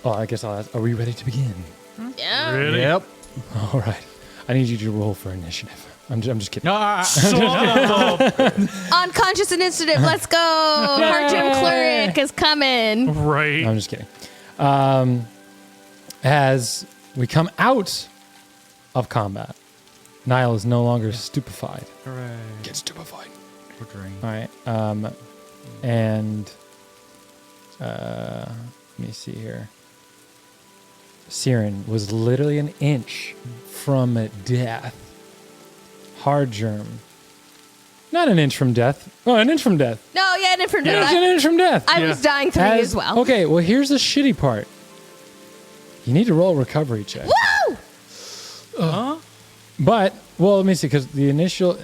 Oh, I guess I'll ask. Are we ready to begin? Yeah. Really? Yep. All right. I need you to roll for initiative. I'm just kidding. Unconscious initiative. Let's go. Hard Gym Cleric is coming. Right. I'm just kidding. As we come out of combat, Niall is no longer stupefied. Hooray. Get stupefied. We're drained. All right. And let me see here. Siren was literally an inch from death. Hard germ. Not an inch from death. Oh, an inch from death. No, yeah, an infant. An inch from death. I was dying 3 as well. Okay, well, here's the shitty part. You need to roll a recovery check. Woo! But, well, let me see, because the initial,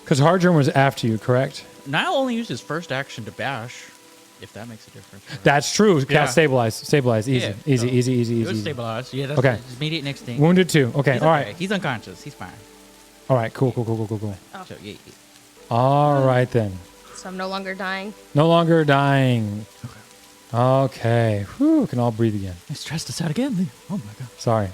because hard germ was after you, correct? Niall only used his first action to bash, if that makes a difference. That's true. Yeah. Cast stabilize, easy, Yeah, easy. It was stabilized. Yeah, that's Okay. his immediate next thing. Wounded 2. Okay, He's all okay. right. He's unconscious. He's fine. All right, cool. So, yeah. All right, then. So I'm no longer dying. No longer dying. Okay. Whew, can all breathe again. I stressed us out again. Oh, my God. Sorry.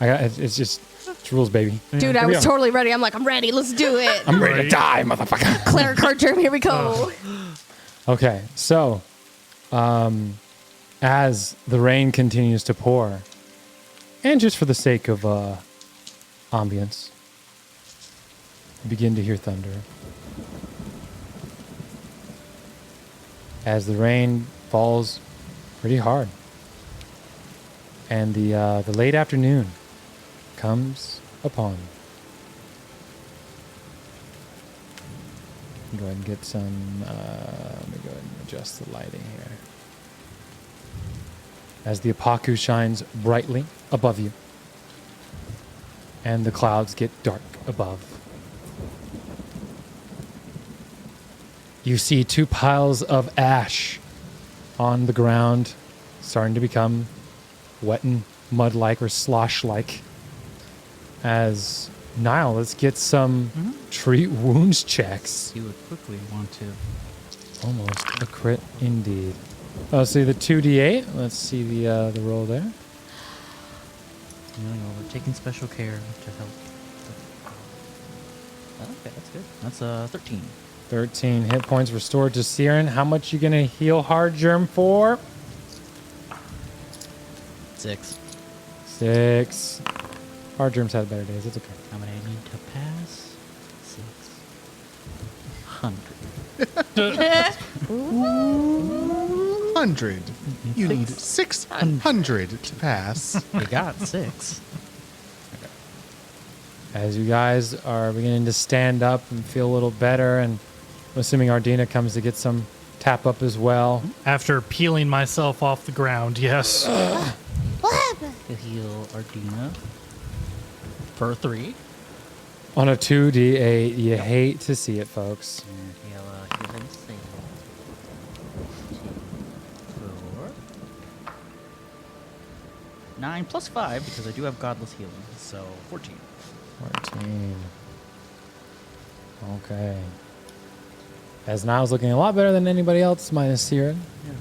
It's just, it's rules, baby. Dude, I Here we was go. totally ready. I'm like, I'm ready. Let's do it. I'm ready to die, motherfucker. Cleric Hard Germ, here we go. Okay, so as the rain continues to pour, and just for the sake of ambience, you begin to hear thunder. As the rain falls pretty hard, and the late afternoon comes upon. Go ahead and get some, let me go ahead and adjust the lighting here. As the Apaku shines brightly above you, and the clouds get dark above. You see 2 piles of ash on the ground, starting to become wet and mud-like or slosh-like. As Niall, let's get some treat wounds checks. You would quickly want to. Almost a crit indeed. Oh, see the 2d8. Let's see the roll there. We're taking special care to help. Okay, that's good. That's 13. 13 hit points restored to Siren. How much you gonna heal hard germ for? 6. 6. Hard germ's had better days. It's okay. How many I need to pass? 100. You need 600 to pass. We got 6. As you guys are beginning to stand up and feel a little better, and I'm assuming Ardina comes to get some tap up as well. After peeling myself off the ground, yes. What happened? To heal Ardina for 3. On a 2d8, you hate to see it, folks. And heal healing save. 4. 9 plus 5 because I do have godless healing, so 14. 14. Okay. As Niall's looking a lot better than anybody else, minus Siren. Yeah.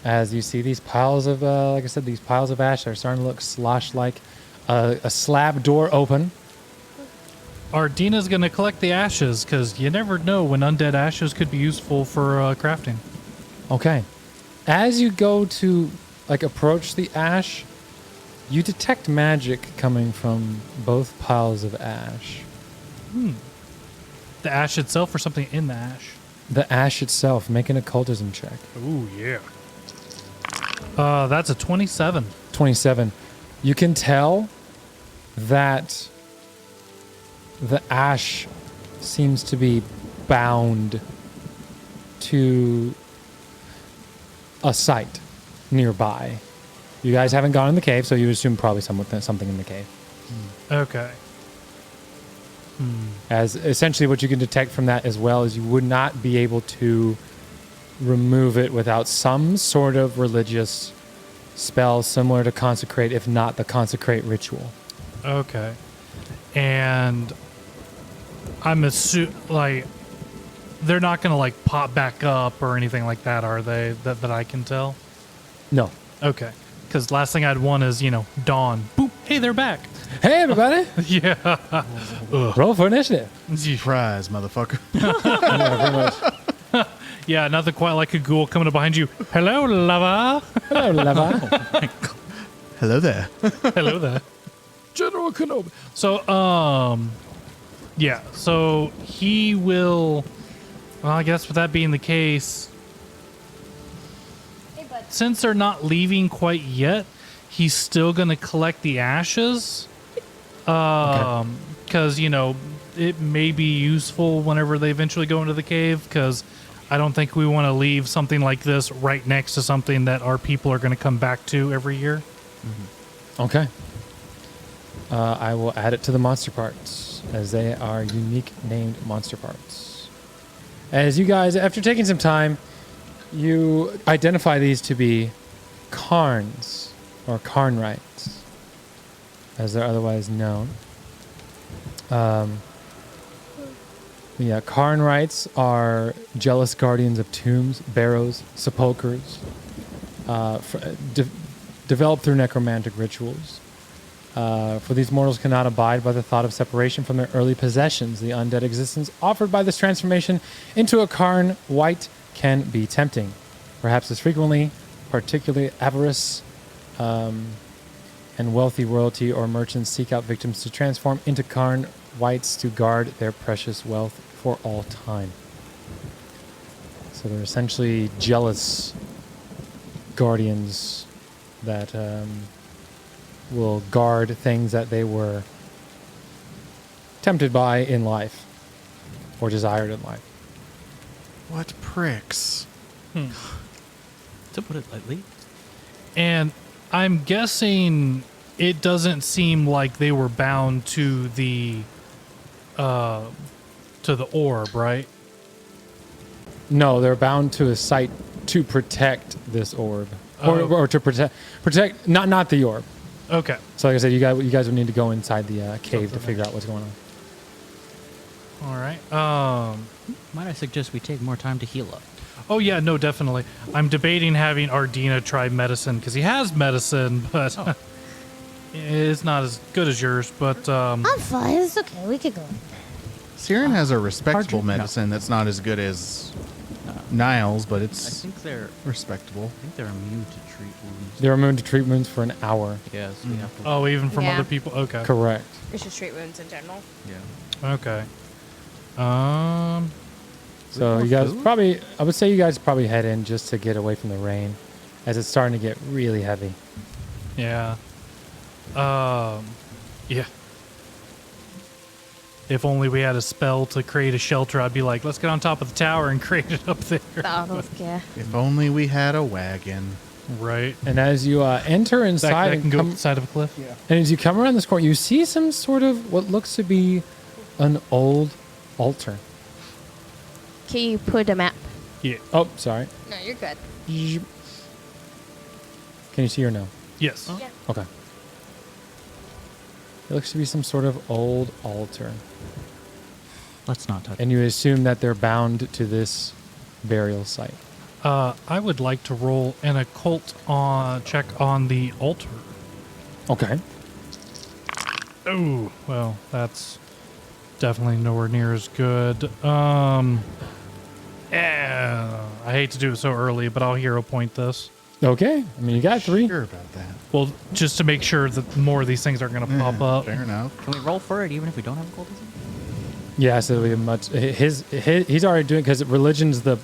As you see these piles of, like I said, these piles of ash are starting to look slosh-like. A slab door open. Ardina's going to collect the ashes because you never know when undead ashes could be useful for crafting. Okay. As you go to, like, approach the ash, you detect magic coming from both piles of ash. The ash itself or something in the ash? The ash itself. Make an occultism check. Ooh, yeah. That's a 27. 27. You can tell that the ash seems to be bound to a site nearby. You guys haven't gone in the cave, so you assume probably something in the cave. Okay. As essentially what you can detect from that as well is you would not be able to remove it without some sort of religious spell similar to consecrate, if not the consecrate ritual. Okay. And I'm like, they're not going to like pop back up or anything like that, are they? That I can tell? No. Okay. Because last thing I'd want is, dawn. Boop. Hey, they're back. Hey, everybody. Yeah. Roll for initiative. Surprise, motherfucker. Yeah, pretty much. Yeah, nothing quite like a ghoul coming up behind you. Hello, lover. Hello, Leva. Hello there. Hello there. General Kenobi. So, yeah. So he will. Well, I guess with that being the case, since they're not leaving quite yet, he's still going to collect the ashes. Because, it may be useful whenever they eventually go into the cave, because I don't think we want to leave something like this right next to something that our people are going to come back to every year. Okay. I will add it to the monster parts, as they are unique named monster parts. As you guys, after taking some time, you identify these to be Cairns, or Cairn Wights, as they're otherwise known. Yeah, Cairn Wights are jealous guardians of tombs, barrows, sepulchres, developed through necromantic rituals. For these mortals cannot abide by the thought of separation from their early possessions. The undead existence offered by this transformation into a Cairn Wight can be tempting. Perhaps as frequently, particularly avarice and wealthy royalty or merchants seek out victims to transform into Cairn Wights to guard their precious wealth for all time. So they're essentially jealous guardians that will guard things that they were tempted by in life or desired in life. What pricks. To put it lightly. And I'm guessing it doesn't seem like they were bound to the orb, right? No, they're bound to a site to protect this orb, or to protect not the orb. Okay. So, like I said, you guys would need to go inside the cave to figure out what's going on. All right. Might I suggest we take more time to heal up? Oh yeah, no, definitely. I'm debating having Ardina try medicine because he has medicine, but it's not as good as yours. But I'm fine. It's okay. We could go. Siren has a respectable Hard to- medicine that's not as good as Niles, but I it's think they're respectable. immune to treat wounds. They're immune to treat wounds for an hour. Yeah, so we have to. oh, even from Yeah. other people. Okay. Correct. It's just street wounds in general. Yeah. Okay. So you guys I would say you guys probably head in just to get away from the rain, as it's starting to get really heavy. Yeah. Yeah. If only we had a spell to create a shelter, I'd be like, let's get on top of the tower and create it up there. Yeah. If only we had a wagon. Right. And as you enter inside, That and can go come- up the side of a cliff. and as you come around this corner, you see some sort of what looks to be an old altar. Can you put a map? Yeah. Oh, sorry. No, you're good. Can you see or no? Yes. Yeah. Okay. It looks to be some sort of old altar. Let's not touch. And you assume that they're bound to this burial site. I would like to roll an occult check on the altar. Okay. Oh, well, that's definitely nowhere near as good. I hate to do it so early, but I'll hero point this. Okay. I mean, you got 3. Sure about that. Well, just to make sure that more of these things aren't going to pop up. Fair enough. Can we roll for it even if we don't have occultism? Yeah, so it'll be much. He's already doing, because religion's the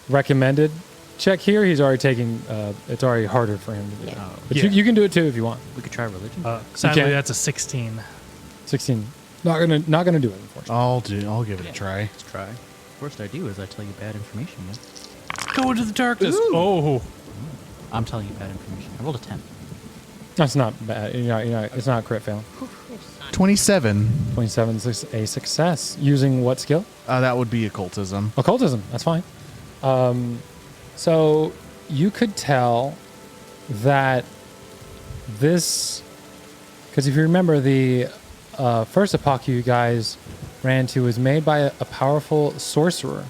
recommended check here. He's already taking. It's already harder for him to do. Yeah. But Yeah. you can do it too if you want. We could try religion. Sadly, can. that's a 16. 16. Not gonna do it, unfortunately. I'll give it a try. Let's try. Worst I do is I tell you bad information. Yeah? Go into the darkness. Oh, I'm telling you bad information. I rolled a 10. That's not bad. It's not a crit fail. 27. 27 is a success. Using what skill? That would be occultism. Occultism. That's fine. So you could tell that this, because if you remember, the first epoch you guys ran to was made by a powerful sorcerer,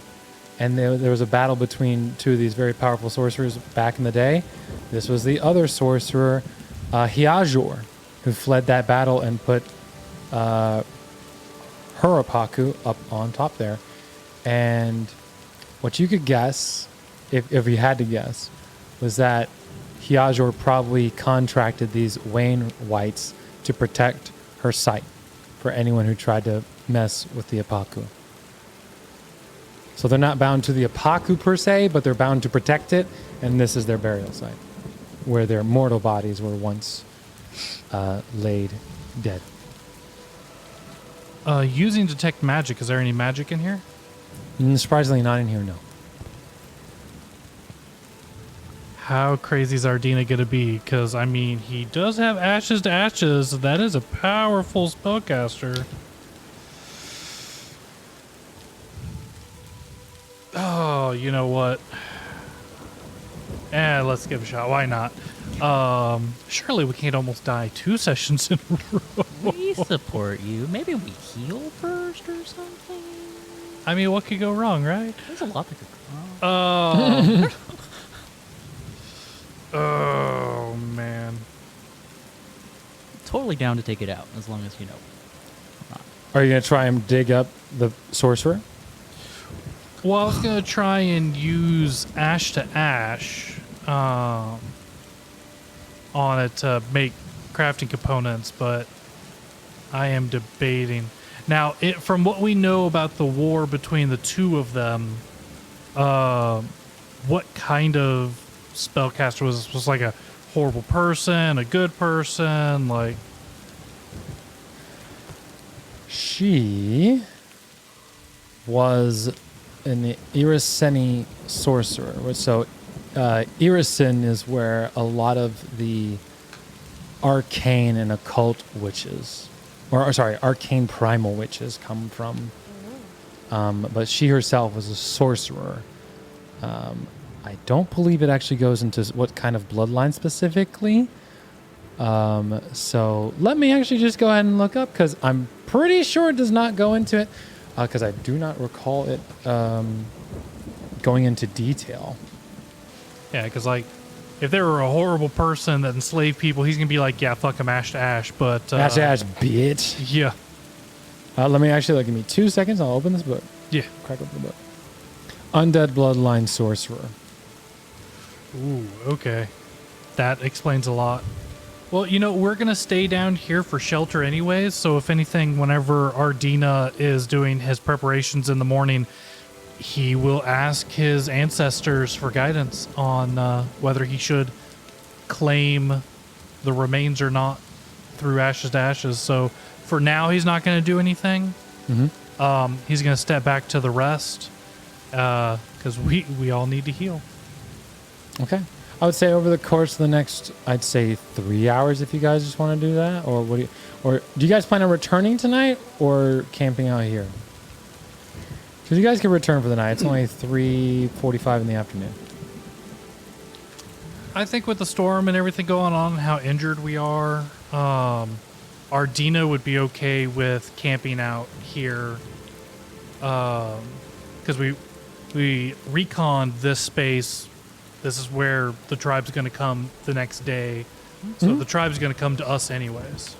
and there was a battle between two of these very powerful sorcerers back in the day. This was the other sorcerer, Hiajor, who fled that battle and put Hurapaku up on top there. And what you could guess, if you had to guess, was that Hiajor probably contracted these Cairn Wights to protect her site for anyone who tried to mess with the Apaku. So they're not bound to the Apaku per se, but they're bound to protect it, and this is their burial site, where their mortal bodies were once laid dead. Using detect magic, is there any magic in here? Surprisingly not in here, no. How crazy is Ardina going to be? Because, I mean, he does have Ashes to Ashes. That is a powerful spellcaster. Oh, you know what? Let's give it a shot. Why not? Surely we can't almost die 2 sessions in a row. We support you. Maybe we heal first or something. I mean, what could go wrong, right? There's a lot that could go wrong. Oh, man. Totally down to take it out, as long as you know. Are you going to try and dig up the sorcerer? Well, I was going to try and use Ash to Ash on it to make crafting components, but I am debating. Now, from what we know about the war between the two of them, what kind of spellcaster was this? Was like a horrible person, a good person, like... She was an Iriseni sorcerer. So Irisen is where a lot of the arcane and occult witches, or sorry, arcane primal witches come from. But she herself was a sorcerer. I don't believe it actually goes into what kind of bloodline specifically. So let me actually just go ahead and look up, because I'm pretty sure it does not go into it, because I do not recall it going into detail. Yeah, because, like, if they were a horrible person that enslaved people, he's going to be like, yeah, fuck him, Ash to Ash, but... Ash, bitch. Yeah. Let me actually, give me 2 seconds. I'll open this book. Yeah. Crack open the book. Undead Bloodline Sorcerer. Ooh, okay. That explains a lot. Well, you know, we're going to stay down here for shelter anyways, so if anything, whenever Ardina is doing his preparations in the morning, he will ask his ancestors for guidance on whether he should claim the remains or not through Ashes to Ashes. So for now, he's not going to do anything. Mm-hmm. He's going to step back to the rest because we all need to heal. Okay. I would say over the course of the next, I'd say 3 hours, if you guys just want to do that, or do you guys plan on returning tonight or camping out here? Because you guys can return for the night. It's only 3:45 in the afternoon. I think with the storm and everything going on and how injured we are, Ardina would be okay with camping out here because we reconned this space. This is where the tribe's going to come the next day. So the tribe's going to come to us anyways.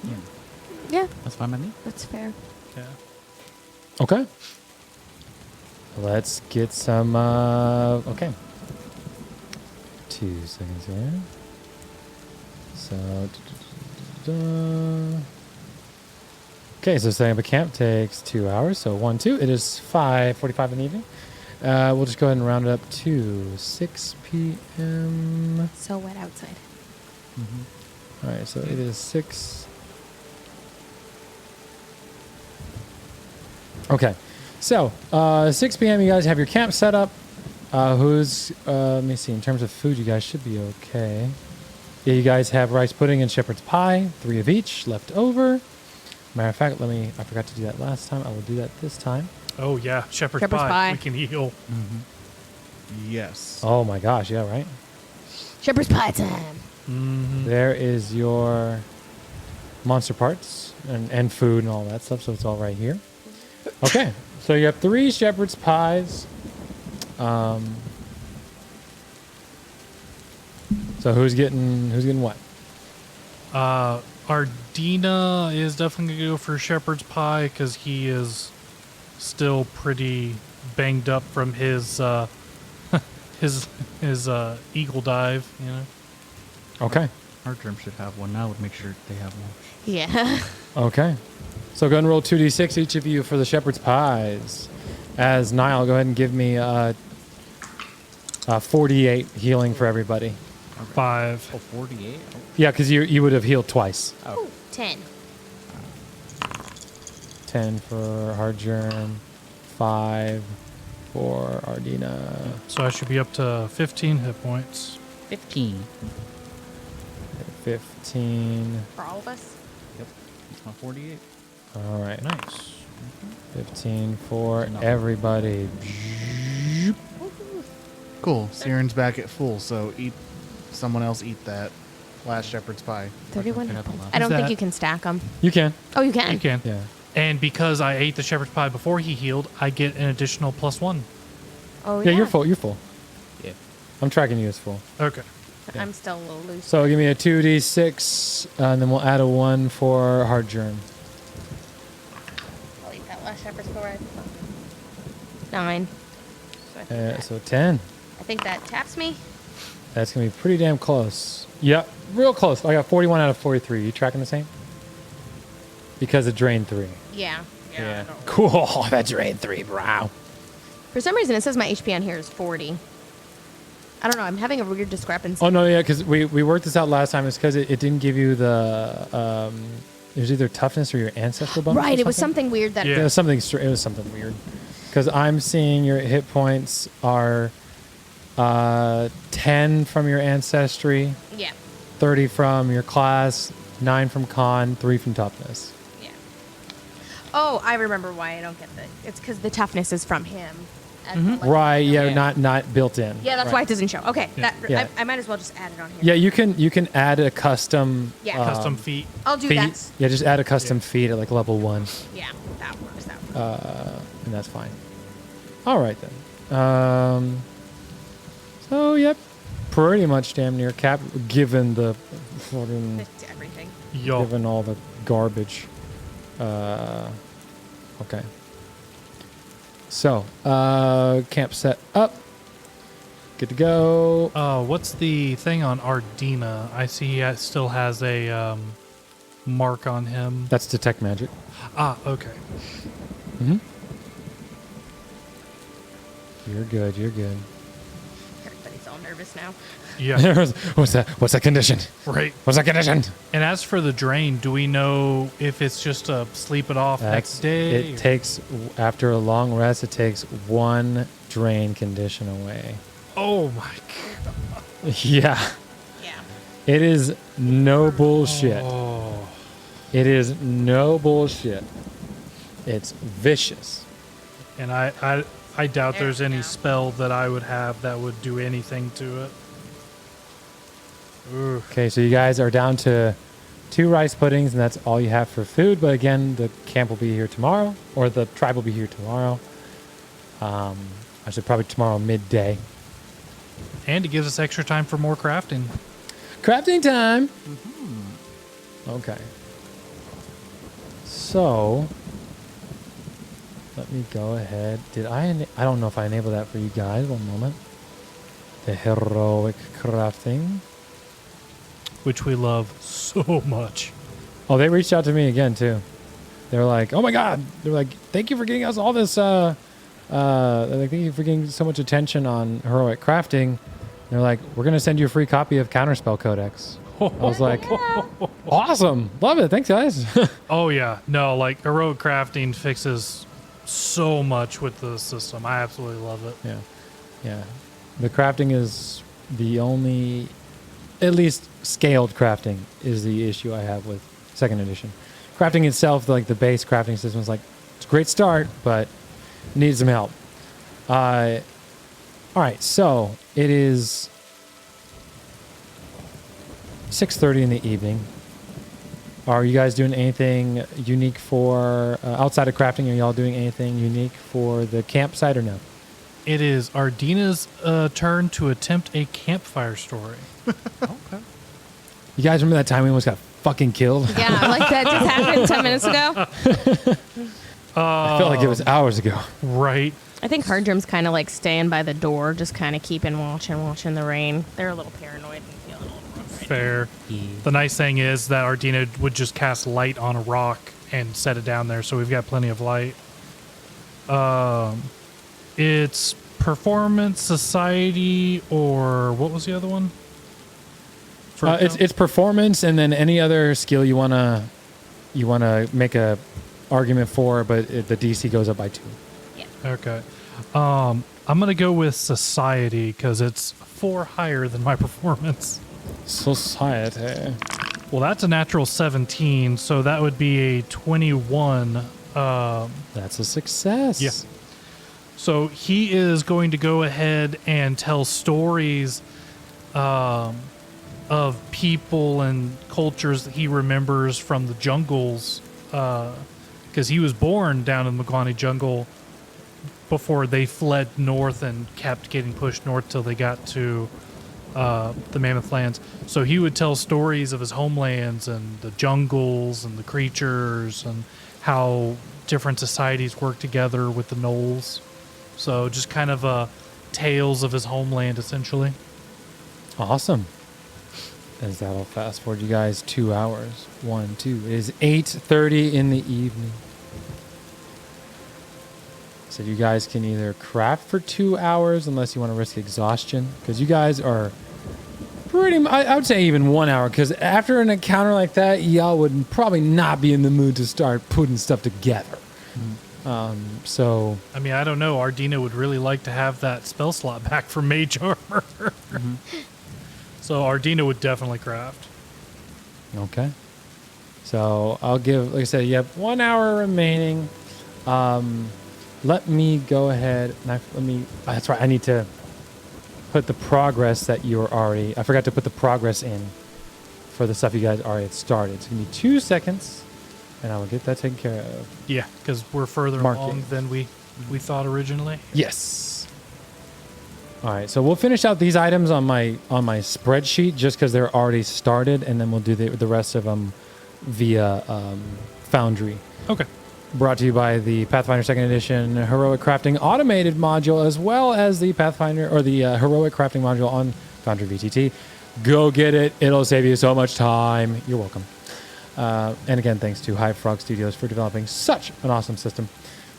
Yeah, That's fine by me. that's fair. Yeah. Okay. Let's get some, okay. 2 seconds here. So, okay, so setting up a camp takes 2 hours. So 1, 2. It is 5:45 in the evening. We'll just go ahead and round it up to 6 p.m. So wet outside. All right, so it is 6. Okay, so 6 p.m. You guys have your camp set up. Let me see. In terms of food, you guys should be okay. Yeah, you guys have rice pudding and shepherd's pie, 3 of each left over. Matter of fact, I forgot to do that last time. I will do that this time. Oh, yeah. Shepherd's Shepherd's pie. We can heal. Yes. Oh my gosh, yeah, right? Shepherd's pie time. There is your monster parts and food and all that stuff, so it's all right here. Okay, so you have 3 shepherd's pies. So who's getting what? Ardina is definitely going to go for shepherd's pie because he is still pretty banged up from his his eagle dive, you know. Okay. Our term should have one. Now would make sure they have one. Yeah. Okay. So go ahead and roll 2d6 each of you for the shepherd's pies. As Niall, go ahead and give me 48 healing for everybody. 5. Oh, 48? Oh, Yeah, because you would have healed twice. Ooh, 10. 10 for Hardgerm, 5 for Ardina, So I should be up to 15 hit points. 15. 15. For all of us? Yep. That's my 48. All right. Nice. 15 for Enough. everybody. Cool. Siren's back at full, so someone else eat that last shepherd's pie. 31 Could hit have the points. last. I don't Is think that- you can stack them. You can. Oh, you can? You can. Yeah. And because I ate the shepherd's pie before he healed, I get an additional +1. Oh, Yeah, yeah. you're full. You're full. Yeah. I'm tracking you as full. Okay. I'm still a little loose. So give me a 2d6, and then we'll add a 1 for Hardgerm. I'll eat that last shepherd's pie. 9. So So 10. I think that taps me. That's going to be pretty damn close. Yep, real close. I got 41 out of 43. You tracking the same? Because it drained 3. Yeah. Cool. That drained 3, bro. For some reason, it says my HP on here is 40. I don't know. I'm having a weird discrepancy. Oh, no, yeah, because we worked this out last time. It's because it didn't give you the... it was either toughness or your ancestral bonus. Right. or It was something weird that. Yeah. It was something weird. Because I'm seeing your hit points are 10 from your ancestry, Yeah. 30 from your class, 9 from con, 3 from toughness. Yeah. Oh, I remember why I don't get the. It's because the toughness is from him. Right, yeah, Yeah. not built in. Yeah, that's Right. why it doesn't show. Okay, Yeah. Yeah. I might as well just add it on here. Yeah, you can add a custom Yeah. Custom feet. I'll do feat. that. Yeah, just add a custom feat at like level 1, Yeah, that works. and that's fine. All right then. So yep, pretty much damn near cap, given the fucking, It's everything. Yo. given all the garbage. Okay. So, camp set up. Good to go. What's the thing on Ardina? I see he still has a mark on him. That's detect magic. Ah, okay. Mm-hmm. You're good. You're good. Everybody's all nervous now. Yeah, What's that? What's that condition? right. What's that condition? And as for the drain, do we know if it's just to sleep it off next day? It takes, after a long rest, it takes 1 drain condition away. Oh my god. Yeah. Yeah. It is no bullshit. Oh. It is no bullshit. It's vicious. And I doubt There there's we any go. spell that I would have that would do anything to it. Ooh. Okay, so you guys are down to 2 rice puddings, and that's all you have for food. But again, the camp will be here tomorrow, or the tribe will be here tomorrow. I should probably tomorrow midday. And it gives us extra time for more crafting. Crafting time. Okay. So let me go ahead. Did I don't know if I enabled that for you guys. One moment. The heroic crafting. Which we love so much. Oh, they reached out to me again too. They were like, "Oh my god!" They were like, "Thank you for getting us all this. They're like, thank you for getting so much attention on heroic crafting." And they're like, "We're gonna send you a free copy of Counterspell Codex." I was like, "Awesome, love it, thanks guys." Oh yeah, no, like heroic crafting fixes so much with the system. I absolutely love it. Yeah. The crafting is the only, at least scaled crafting is the issue I have with 2nd edition. Crafting itself, like the base crafting system, is like, it's a great start, but needs some help. All right, so it is 6:30 in the evening. Are you guys doing anything unique for, outside of crafting, are y'all doing anything unique for the campsite or no? It is Ardina's turn to attempt a campfire story. Okay. You guys remember that time we almost got fucking killed? Yeah, like that just happened 10 minutes ago. I felt like it was hours ago. Right. I think Hardrum's kind of like staying by the door, just kind of keeping watching the rain. They're a little paranoid and feeling a little rough right Fair. The nice thing is that Ardina would just cast light on a rock and set it down there, so we've got plenty of light. It's performance, society, or what was the other one? It's performance, and then any other skill you wanna make a argument for, but the DC goes up by 2. Okay. I'm gonna go with society because it's 4 higher than my performance. Society. Well, that's a natural 17, so that would be a 21. That's a success. Yeah. So he is going to go ahead and tell stories of people and cultures that he remembers from the jungles, because he was born down in the Magwani jungle before they fled north and kept getting pushed north till they got to the Mammoth Lands. So he would tell stories of his homelands and the jungles and the creatures and how different societies work together with the gnolls. So just kind of tales of his homeland, essentially. Awesome. As that'll fast forward you guys 2 hours. 1, 2. It is 8:30 in the evening. So you guys can either craft for 2 hours unless you want to risk exhaustion, because you guys are pretty I would say even 1 hour, because after an encounter like that, y'all would probably not be in the mood to start putting stuff together. So I mean, I don't know. Ardina would really like to have that spell slot back for mage armor. So Ardina would definitely craft. okay. So I'll give, like I said, you have 1 hour remaining. Let me go ahead and that's right. I need to put the progress that I forgot to put the progress in for the stuff you guys already had started. It's going to be 2 seconds and I will get that taken care of. Yeah, because we're further Mark along it. than we thought originally. Yes. All right. So we'll finish out these items on my spreadsheet just because they're already started, and then we'll do the rest of them via Foundry. Okay. Brought to you by the Pathfinder 2nd Edition Heroic Crafting Automated module, as well as the Pathfinder or the Heroic Crafting module on Foundry VTT. Go get it. It'll save you so much time. You're welcome. And again, thanks to Hive Frog Studios for developing such an awesome system.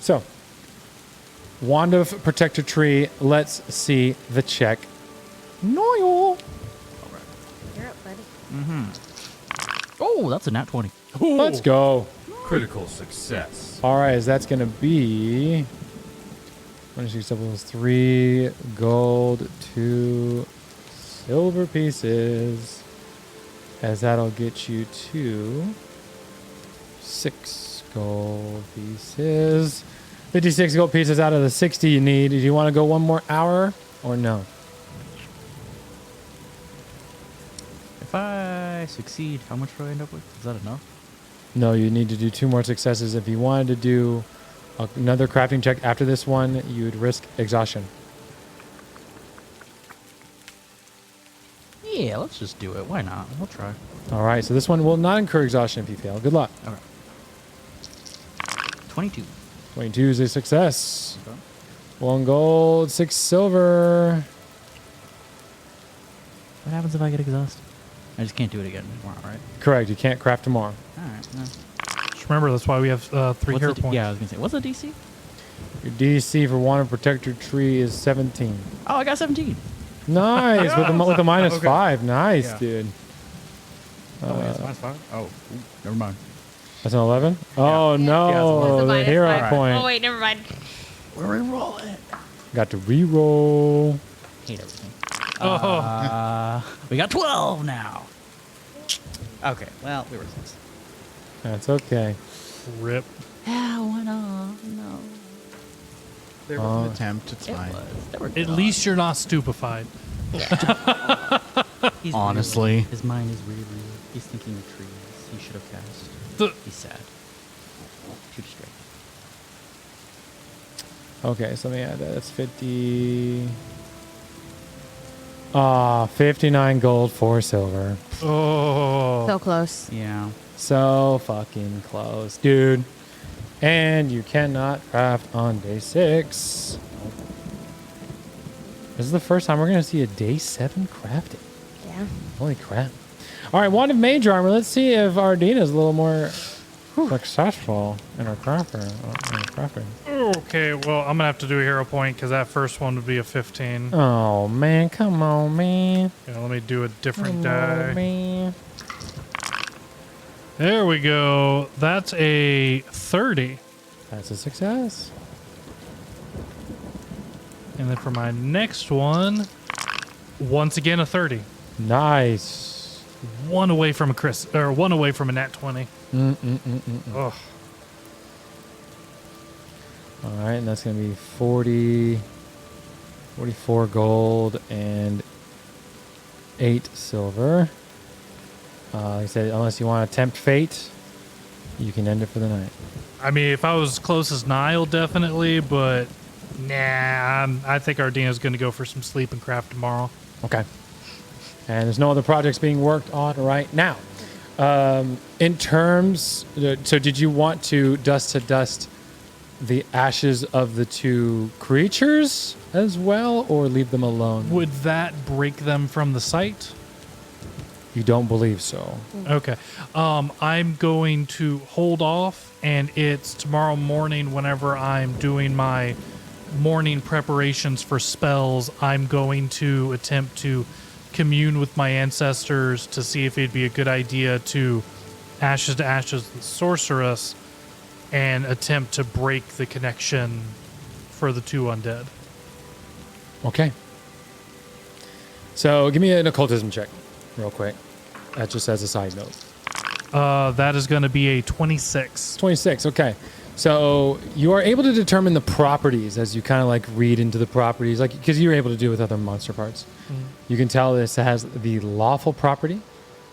So, Wand of Protector Tree. Let's see the check. Noel. You're up, buddy. Oh, that's a nat 20. Let's go. Critical success. All right, that's going to be 3 gold, 2 silver pieces, as that'll get you to 6 gold pieces. 56 gold pieces out of the 60 you need. Do you want to go 1 more hour or no? If I succeed, how much do I end up with? Is that enough? No, you need to do 2 more successes. If you wanted to do another crafting check after this one, you'd risk exhaustion. Yeah, let's just do it. Why not? We'll try. All right, so this one will not incur exhaustion if you fail. Good luck. Okay. 22. 22 is a success. Okay. 1 gold, 6 silver. What happens if I get exhausted? I just can't do it again tomorrow, right? Correct. You can't craft tomorrow. All right. No. Just remember, that's why we have 3 What's hero the points. Yeah, I was going to say, what's the DC? Your DC for Wand of Protector Tree is 17. Oh, I got 17. Nice. with the minus Okay. 5. Nice, Yeah. dude. Oh, wait, it's -5? Oh, ooh, never mind. That's an 11? Oh, Yeah, it's no. a The minus hero 5. point. Oh, wait, never mind. We're re-rolling. Got to re-roll. Hate everything. Oh. We got 12 now. Okay, well, we were 6. That's okay. Rip. Oh, no. There was an attempt. It's It fine. was. There were At least you're not stupefied. He's Honestly. really- his mind is really. He's thinking of trees. He should have cast. He's sad. Too distracted. Okay, so let me add that. That's 50. 59 gold, 4 silver. Oh. So close. Yeah. So fucking close, dude. And you cannot craft on day 6. This is the first time we're going to see a day 7 crafting. Yeah. Holy crap. All right, wand of mage armor. Let's see if Ardina is a little more successful in her crafting. Okay, well, I'm going to have to do a hero point because that first one would be a 15. Oh, man. Come on, man. Yeah, let me do a different Come die. on, man. There we go. That's a 30. That's a success. And then for my next one, once again a 30. Nice. One away from one away from a nat 20. Ugh. All right, and that's going to be 44 gold and 8 silver. Like I said, unless you want to tempt fate, you can end it for the night. I mean, if I was as close as Nile, definitely, but nah, I think Ardina's going to go for some sleep and craft tomorrow. Okay. And there's no other projects being worked on right now. In terms, so did you want to dust the ashes of the 2 creatures as well, or leave them alone? Would that break them from the site? You don't believe so. Okay. I'm going to hold off, and it's tomorrow morning whenever I'm doing my morning preparations for spells. I'm going to attempt to commune with my ancestors to see if it'd be a good idea to ashes the sorceress and attempt to break the connection for the 2 undead. Okay. So give me an occultism check real quick. That just as a side note. That is going to be a 26. 26, okay. So you are able to determine the properties as you kind of like read into the properties, like because you're able to do with other monster parts. You can tell this has the lawful property,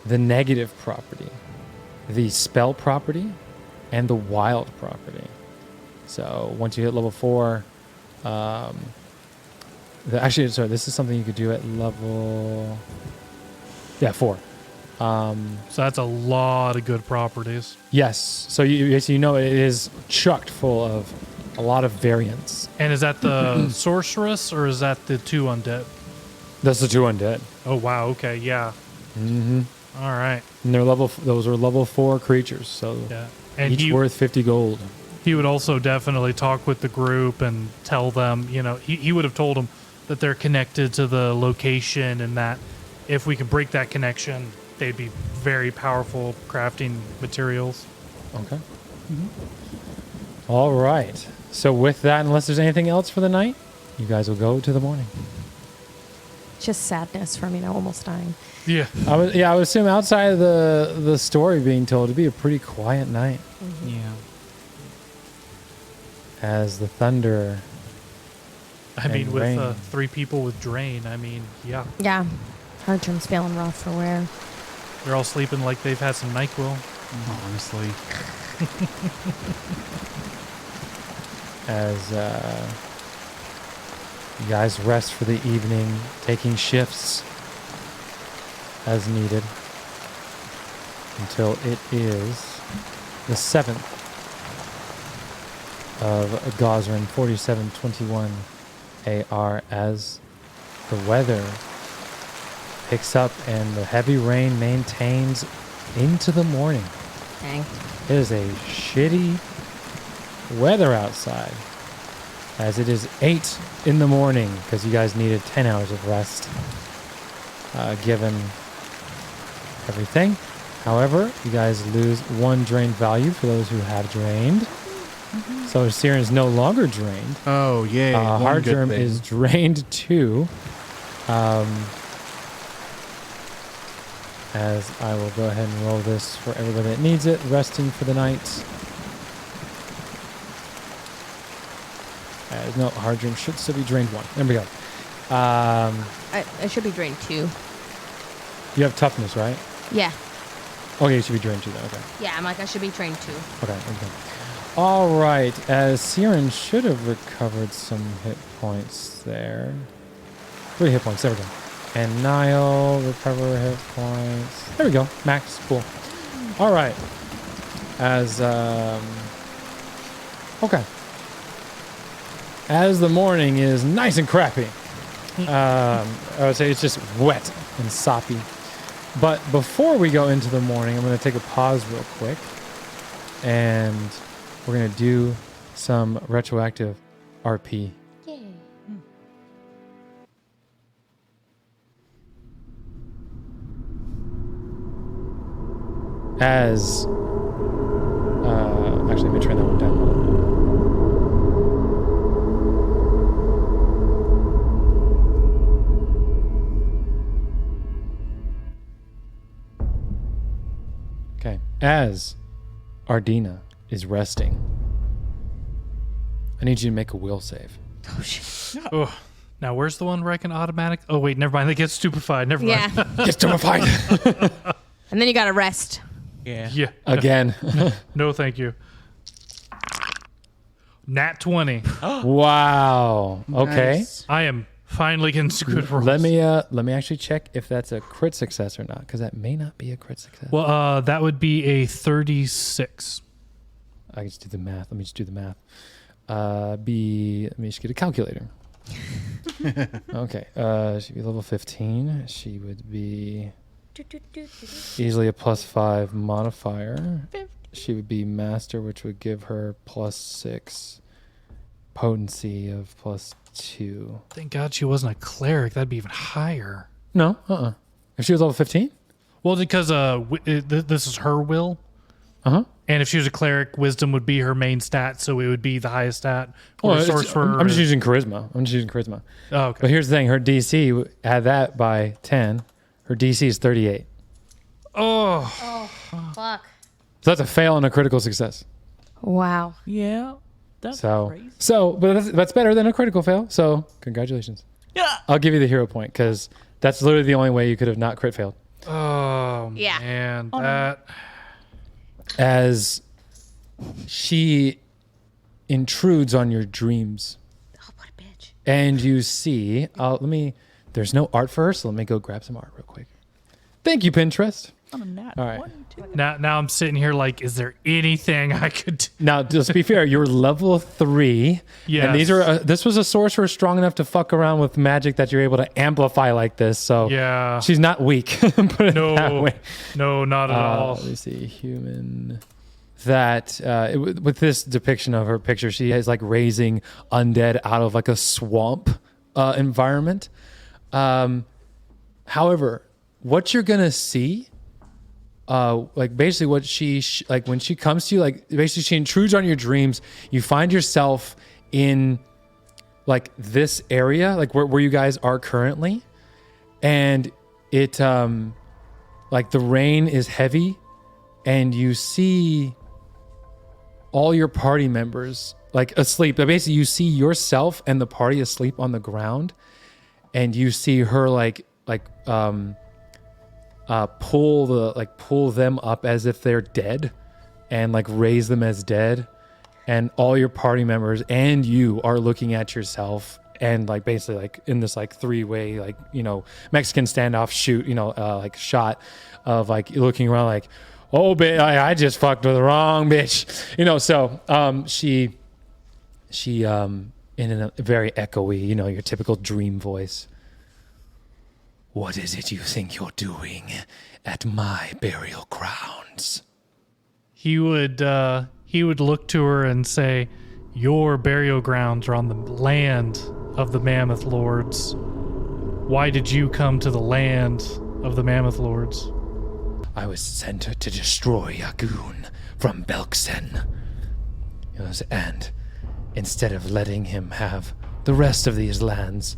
the negative property, the spell property, and the wild property. So once you hit level 4, actually, sorry, this is something you could do at level 4. So that's a lot of good properties. Yes. So you know it is chucked full of a lot of variants. And is that the sorceress or is that the 2 undead? That's the 2 undead. Oh, wow. Okay. Yeah. Mm-hmm. All right. And those are level 4 creatures. So Yeah. And each worth 50 gold. he would also definitely talk with the group and tell them, he would have told them that they're connected to the location and that if we can break that connection, they'd be very powerful crafting materials. Okay. All right. So with that, unless there's anything else for the night, you guys will go to the morning. Just sadness from, almost dying. Yeah. I would assume outside of the story being told, it'd be a pretty quiet night Yeah. as the thunder. I mean, And with rain. 3 people with drain, yeah. Yeah. Hardrum's feeling rough for wear. They're all sleeping like they've had some NyQuil. Honestly. As you guys rest for the evening, taking shifts as needed until it is the 7th of Gosrin 4721 AR as the weather picks up and the heavy rain maintains into the morning. Dang. It is a shitty weather outside as it is 8 in the morning because you guys needed 10 hours of rest given everything. However, you guys lose 1 drained value for those who have drained. So Siren is no longer drained. Oh, yay. one good Hardrum thing. is drained too. As I will go ahead and roll this for everybody that needs it, resting for the night. No, Hardrum should still be drained 1. There we go. I should be drained 2. You have toughness, right? Yeah. Okay, you should be drained 2 then. Okay. Yeah, I should be trained 2. Okay. All right, as Siren should have recovered some hit points there. 3 hit points, there we go. And Niall, recover hit points. There we go, max, cool. All right, as, okay. As the morning is nice and crappy, I would say it's just wet and soppy. But before we go into the morning, I'm going to take a pause real quick. And we're going to do some retroactive RP. Yay. As, actually, let me turn that one down a little bit. Okay, as Ardina is resting, I need you to make a will save. Oh, shit. Oh, now where's the one where I can automatic? Oh wait, never mind. They get stupefied. Never mind. Yeah. Get stupefied. And then you gotta rest. Yeah. Yeah. Again. No, thank you. Nat 20. Wow. Okay. Nice. I am finally getting some good rolls. Let me actually check if that's a crit success or not, because that may not be a crit success. Well, that would be a 36. I can just do the math. Let me just do the math. Let me just get a calculator. Okay. She'd be level 15. She would be easily a +5 modifier. She would be master, which would give her +6 potency of +2. Thank God she wasn't a cleric. That'd be even higher. No, If she was level 15? Well, because this is her will. Uh-huh. And if she was a cleric, wisdom would be her main stat, so it would be the highest stat. Or Well, sorcerer. I'm just using charisma. Oh, okay. But here's the thing. Her DC, had that by 10. Her DC is 38. Oh, Fuck. So that's a fail and a critical success. Wow. Yeah. That's So, crazy. but that's better than a critical fail. So congratulations. Yeah. I'll give you the hero point because that's literally the only way you could have not crit failed. oh, Yeah. man, that. As she intrudes on your dreams, Oh, what a bitch. and you see, there's no art for her, so let me go grab some art real quick. Thank you, Pinterest. On a nat All right. 1, 2. Now I'm sitting here like, is there anything I could do? Now, just to be fair, you're level 3. Yes. And this was a sorcerer strong enough to fuck around with magic that you're able to amplify like this. So Yeah. she's not weak. Put it that No, way. no, not at all. Let me see. Human. With this depiction of her picture, she is like raising undead out of like a swamp environment. However, what you're going to see, like basically what like when she comes to you, like basically she intrudes on your dreams. You find yourself in like this area, like where you guys are currently. And it, like the rain is heavy and you see all your party members like asleep. But basically you see yourself and the party asleep on the ground, and you see her pull them up as if they're dead and like raise them as dead, and all your party members and you are looking at yourself and like basically like in this like 3-way like, you know, Mexican standoff shoot, you know, like shot of like looking around like, oh bitch, I just fucked with the wrong bitch, you know. So she in a very echoey, you know, your typical dream voice, what is it you think you're doing at my burial grounds? He would look to her and say, your burial grounds are on the land of the Mammoth Lords. Why did you come to the land of the Mammoth Lords? I was sent to destroy Yagoon from Belksen. Yes, and instead of letting him have the rest of these lands,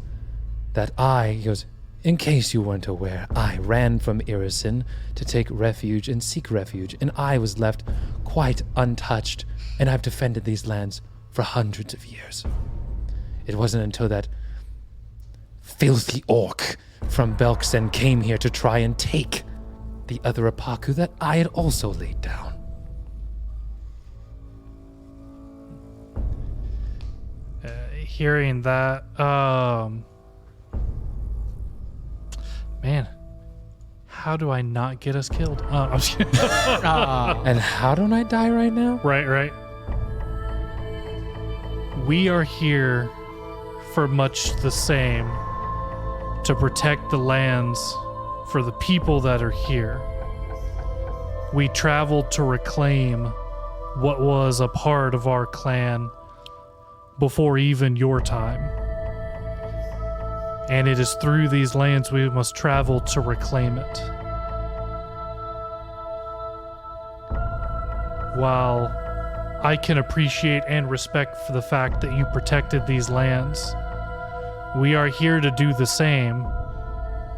he goes, in case you weren't aware, I ran from Irison to take refuge and seek refuge, and I was left quite untouched, and I've defended these lands for hundreds of years. It wasn't until that filthy orc from Belksen came here to try and take the other Apaku that I had also laid down. hearing that. Man, how do I not get us killed? I'm just kidding. And how don't I die right now? Right. We are here for much the same, to protect the lands for the people that are here. We traveled to reclaim what was a part of our clan before even your time. And it is through these lands we must travel to reclaim it. While I can appreciate and respect for the fact that you protected these lands, we are here to do the same.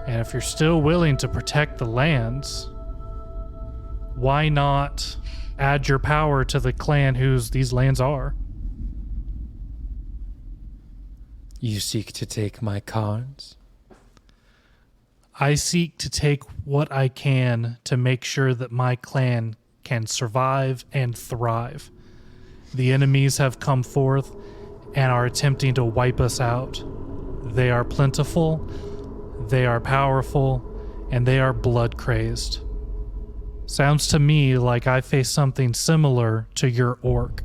And if you're still willing to protect the lands, why not add your power to the clan whose these lands are? You seek to take my cards? I seek to take what I can to make sure that my clan can survive and thrive. The enemies have come forth and are attempting to wipe us out. They are plentiful, they are powerful, and they are blood-crazed. Sounds to me like I face something similar to your orc.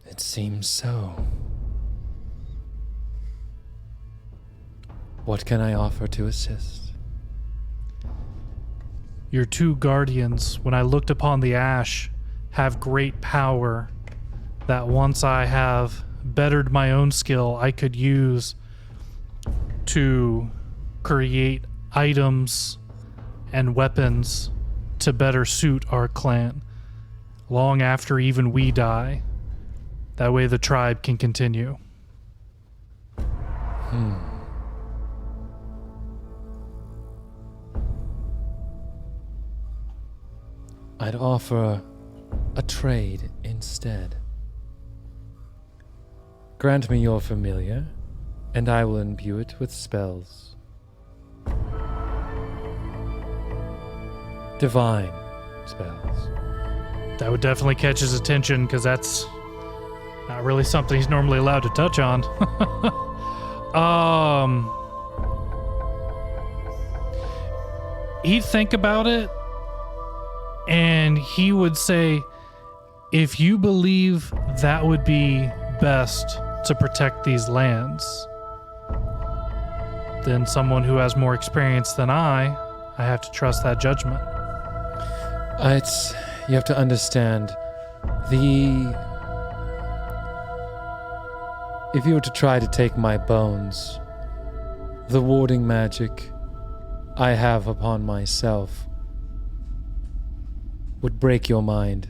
It seems so. What can I offer to assist? Your two guardians, when I looked upon the ash, have great power that once I have bettered my own skill, I could use to create items and weapons to better suit our clan long after even we die. That way the tribe can continue. I'd offer a trade instead. Grant me your familiar, and I will imbue it with spells. Divine spells. That would definitely catch his attention, because that's not really something he's normally allowed to touch on. He'd think about it, and he would say, if you believe that would be best to protect these lands, then someone who has more experience than I have to trust that judgment. You have to understand, if you were to try to take my bones, the warding magic I have upon myself would break your mind.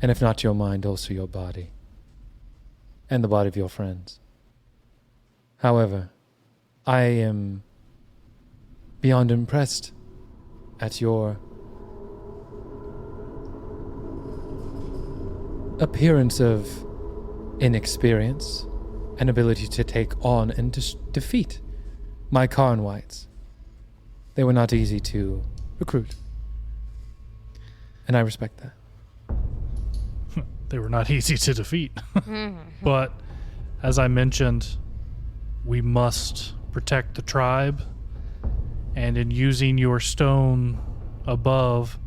And if not your mind, also your body. And the body of your friends. However, I am beyond impressed at your appearance of inexperience and ability to take on and defeat my Cairn Wights. They were not easy to recruit. And I respect that. They were not easy to defeat. But as I mentioned, we must protect the tribe, and in using your stone above,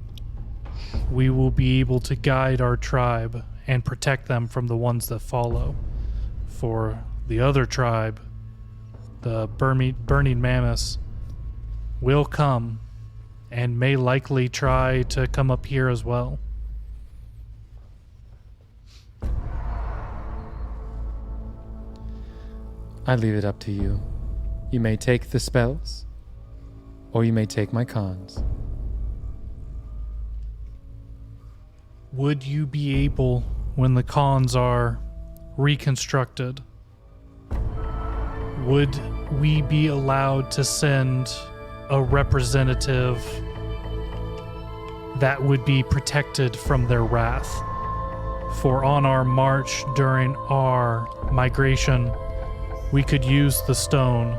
we will be able to guide our tribe and protect them from the ones that follow. For the other tribe, the burning mammoths, will come and may likely try to come up here as well. I leave it up to you. You may take the spells, or you may take my cons. Would you be able, when the cons are reconstructed, would we be allowed to send a representative that would be protected from their wrath? For on our march during our migration, we could use the stone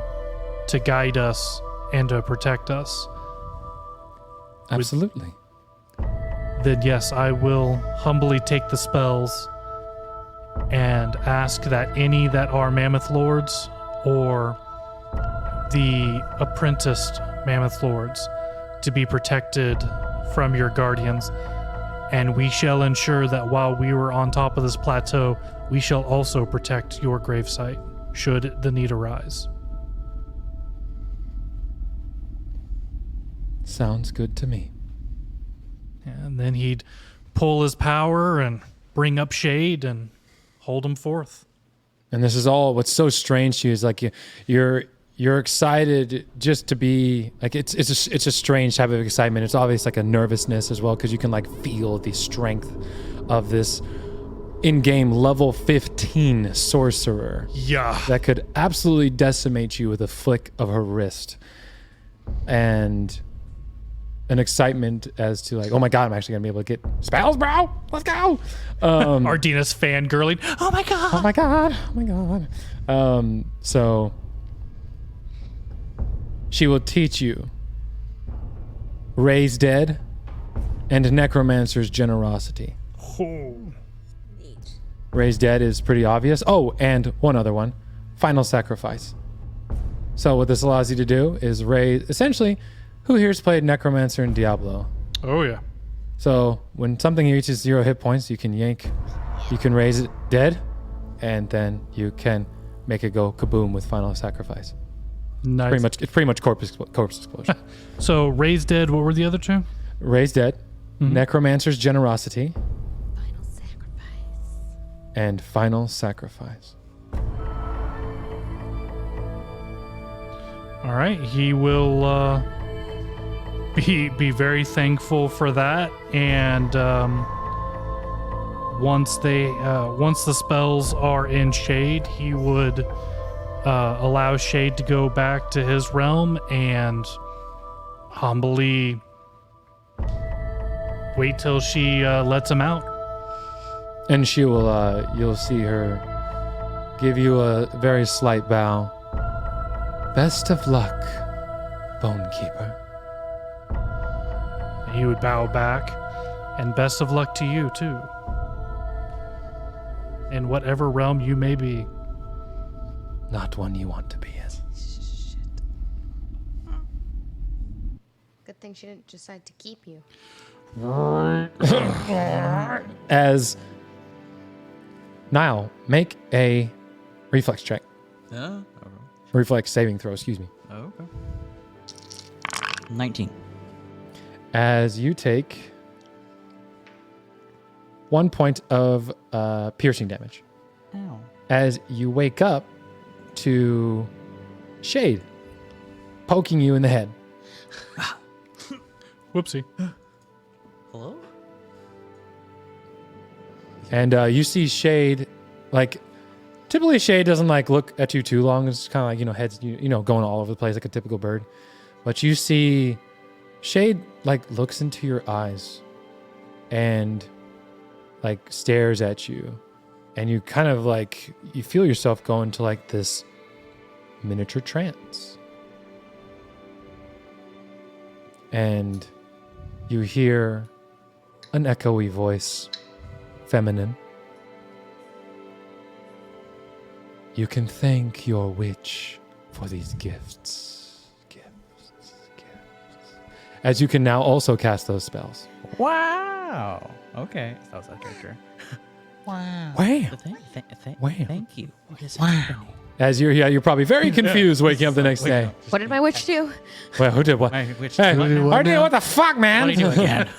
to guide us and to protect us. Absolutely. Then yes, I will humbly take the spells and ask that any that are Mammoth Lords or the apprenticed Mammoth Lords to be protected from your guardians. And we shall ensure that while we were on top of this plateau, we shall also protect your gravesite, should the need arise. Sounds good to me. And then he'd pull his power and bring up Shade and hold him forth. And this is all what's so strange to you is like you're excited just to be like it's a strange type of excitement. It's obvious like a nervousness as well because you can like feel the strength of this in-game level 15 sorcerer. Yeah. That could absolutely decimate you with a flick of her wrist. And an excitement as to like, oh my god, I'm actually gonna be able to get spells, bro. Let's go. Ardina's fangirling. Oh my god. Oh my god. Oh my god. So she will teach you Raise Dead and Necromancer's Generosity. Raise Dead is pretty obvious. Oh, and one other one. Final Sacrifice. So what this allows you to do is raise, essentially, who here's played Necromancer and Diablo? Oh yeah. So when something reaches 0 hit points, you can raise it dead, and then you can make it go kaboom with Final Sacrifice. Nice. It's pretty much corpse explosion. So Raised Dead, what were the other two? Raise Dead, Necromancer's Generosity, Final sacrifice. and Final Sacrifice. All right, he will be very thankful for that, and once the spells are in Shade, he would allow Shade to go back to his realm and humbly wait till she lets him out. And she will, you'll see her give you a very slight bow. Best of luck, Bonekeeper. He would bow back, and best of luck to you too, in whatever realm you may be. Not one you want to be in. Good thing she didn't decide to keep you. As Niall, make a reflex check. Okay. Reflex saving throw, excuse me. Okay. 19. As you take 1 point of piercing damage. Ow. As you wake up to Shade poking you in the head. Whoopsie. Hello? And you see Shade, like, typically Shade doesn't, like, look at you too long. It's kind of like, heads, going all over the place like a typical bird. But you see Shade, like, looks into your eyes and, like, stares at you. And you kind of, like, you feel yourself go into, like, this miniature trance. And you hear an echoey voice, feminine. You can thank your witch for these gifts. Gifts. As you can now also cast those spells. Wow. Okay. That was that character. Wow. Wow. Wow. Thank you. What is Wow. happening? As you're probably very confused waking up the next day. What did my witch do? Well, who did what? Which Hey, Who did what Ardina, now? what the fuck, man? what do you do again?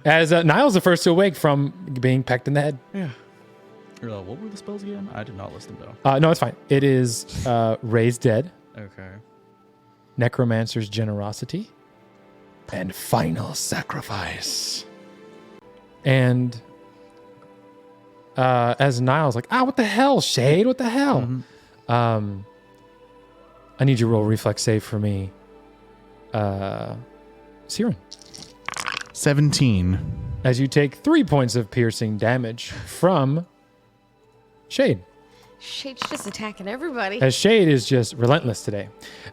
As Niall's the first to awake from being pecked in the head. Yeah. What were the spells again? I did not list them down. No, it's fine. It is Raise Dead, Okay. Necromancer's Generosity, and Final Sacrifice. And as Niall's like, what the hell, Shade? What the hell? Mm-hmm. I need you to roll reflex save for me. Siren. 17. As you take 3 points of piercing damage from Shade. Shade's just attacking everybody. As Shade is just relentless today.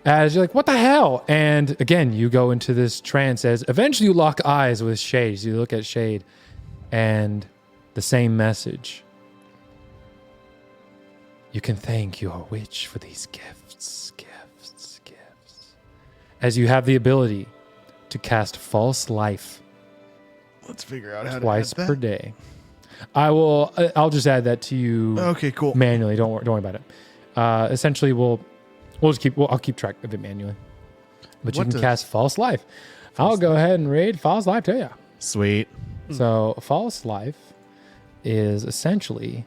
As you're like, what the hell? And again, you go into this trance as eventually you lock eyes with Shade. So you look at Shade and the same message. You can thank your witch for these gifts. As you have the ability to cast False Life Let's figure out how twice to add per that. day. I'll just add that to you Okay, cool. manually. Don't worry about it. Essentially, I'll keep track of it manually. But you What can does cast False Life. I'll go ahead and read False Life to you. Sweet. So False Life is essentially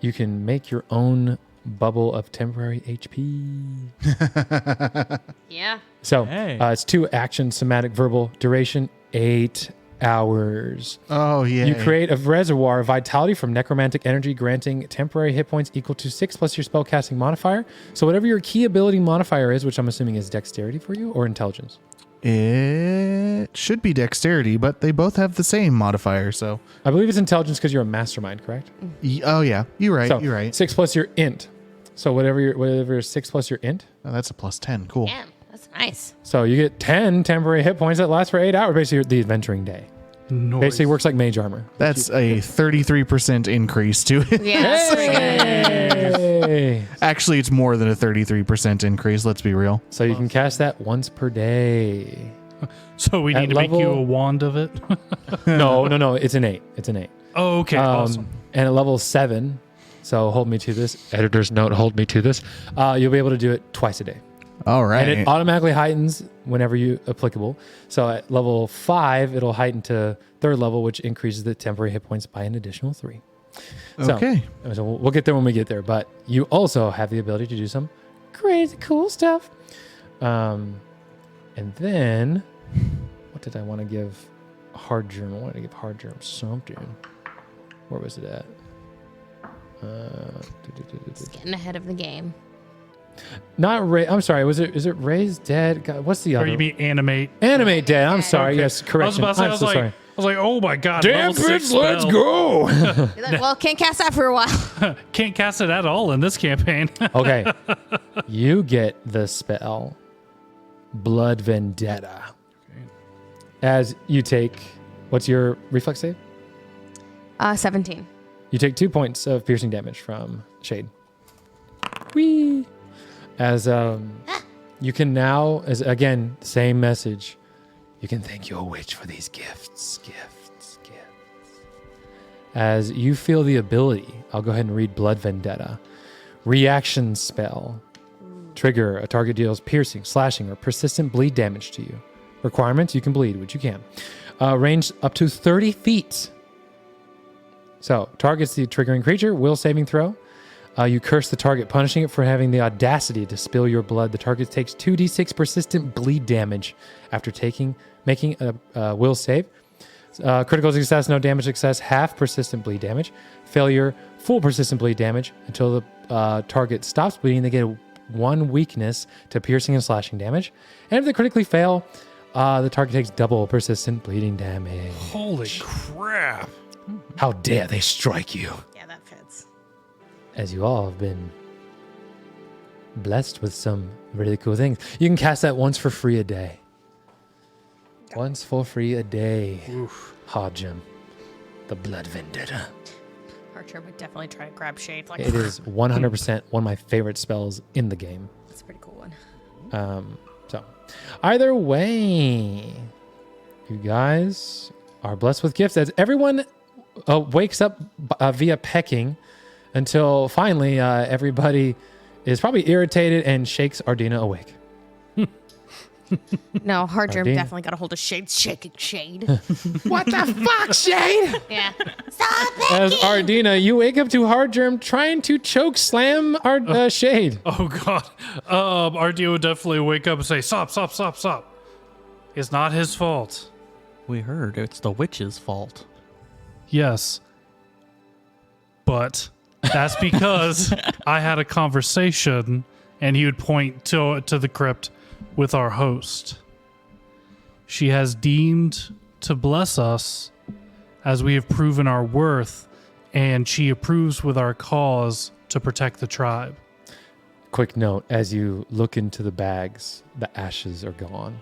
you can make your own bubble of temporary HP. Yeah. So Hey. it's 2 action, somatic, verbal, duration 8 hours. Oh, yeah. You create a reservoir of vitality from necromantic energy, granting temporary hit points equal to 6 plus your spellcasting modifier. So whatever your key ability modifier is, which I'm assuming is dexterity for you, or intelligence. It should be dexterity, but they both have the same modifier, so. I believe it's intelligence because you're a mastermind, correct? Oh, yeah. You're right. So You're right. 6 plus your int. So whatever is 6 plus your int. Oh, that's a plus 10. Cool. Damn, that's nice. So you get 10 temporary hit points that last for 8 hours. Basically, the adventuring day. Noise. Basically works like mage armor. That's a 33% increase to it. Yeah, that's pretty good. Hey! Actually, it's more than a 33% increase. Let's be real. So you can cast that once per day. So we At need to make you level- a wand of it? No. It's an 8. It's an 8. Oh, okay, awesome. And at level 7, so hold me to this. Editor's note, hold me to this. You'll be able to do it twice a day. All right. And it automatically heightens whenever you applicable. So at level 5, it'll heighten to 3rd level, which increases the temporary hit points by an additional 3. So, Okay. So we'll get there when we get there. But you also have the ability to do some crazy cool stuff. And then, what did I want to give Hard Germ? I wanted to give Hard Germ something. Where was it at? Getting ahead of the game. Not Ray. I'm sorry. Is it Ray's dead? God, what's the Or other? you mean animate? Animate dead. I'm sorry. Okay. Yes, I was correction. about to say, I'm so sorry. I was like, oh my god. Damn level 6 bitch, let's spell. go. You're like, well, can't cast that for a while. Can't cast it at all in this campaign. Okay. You get the spell Blood Vendetta. As you take, what's your reflex save? 17. You take 2 points of piercing damage from Shade. Whee! As you can now, as again, same message. You can thank your witch for these gifts. As you feel the ability, I'll go ahead and read Blood Vendetta. Reaction spell. Trigger, a target deals piercing, slashing, or persistent bleed damage to you. Requirements, you can bleed, which you can. Range up to 30 feet. So, targets the triggering creature, will saving throw. You curse the target, punishing it for having the audacity to spill your blood. The target takes 2d6 persistent bleed damage after making a will save. Critical success, no damage success, half persistent bleed damage. Failure, full persistent bleed damage. Until the target stops bleeding, they get 1 weakness to piercing and slashing damage. And if they critically fail, the target takes double persistent bleeding damage. Holy crap. How dare they strike you? Yeah, that fits. As you all have been blessed with some really cool things. You can cast that once for free a day. Once for free a day. Hard Gem. The Blood Vendetta. Archer would definitely try to grab Shade. Like, It is 100% one of my favorite spells in the game. That's a pretty cool one. So, either way, you guys are blessed with gifts as everyone wakes up via pecking until finally everybody is probably irritated and shakes Ardina awake. No, Hard Germ Ardina. definitely got a hold of Shade. Shaking Shade. What the fuck, Shade? Yeah. Stop it! As Ardina, you wake up to Hard Germ trying to choke slam Shade. Oh god. Ardio would definitely wake up and say, stop. It's not his fault. We heard it's the witch's fault. Yes. But that's because I had a conversation and he would point to the crypt with our host. She has deemed to bless us as we have proven our worth, and she approves with our cause to protect the tribe. Quick note, as you look into the bags, the ashes are gone.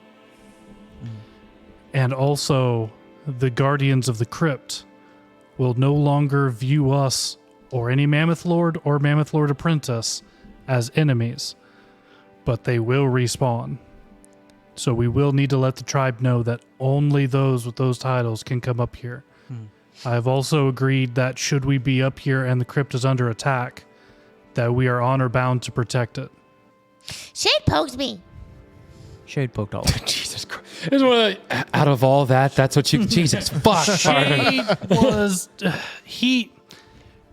And also, the guardians of the crypt will no longer view us or any Mammoth Lord or Mammoth Lord Apprentice as enemies, but they will respawn. So we will need to let the tribe know that only those with those titles can come up here. I've also agreed that should we be up here and the crypt is under attack, that we are honor bound to protect it. Shade poked me. Shade poked all. Jesus Christ. It's one of the, out of all that, that's what you... Jesus, fuck. Shade was... he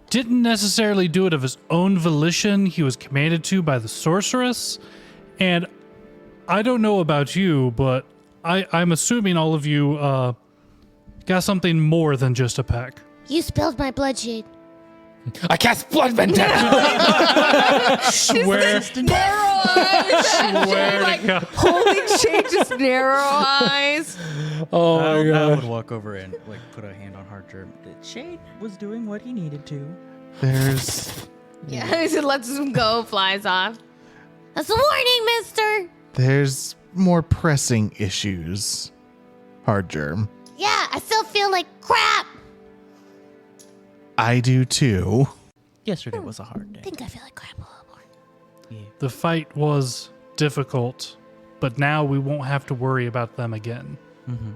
didn't necessarily do it of his own volition. He was commanded to by the sorceress. And I don't know about you, but I'm assuming all of you got something more than just a peck. You spilled my blood, Shade. I cast blood vendetta. Swear. Narrow eyes. Swear like to God. holding Shade, just narrow eyes. Oh my I god. would walk over and like put a hand on Hard Germ. Shade was doing what he needed to. There's Yeah, he lets him go, flies off. That's a warning, mister. there's more pressing issues. Hard Germ. Yeah, I still feel like crap. I do too. Yesterday was a hard day. I think I feel like crap a little more. Yeah. The fight was difficult, but now we won't have to worry about them again. Mm-hmm.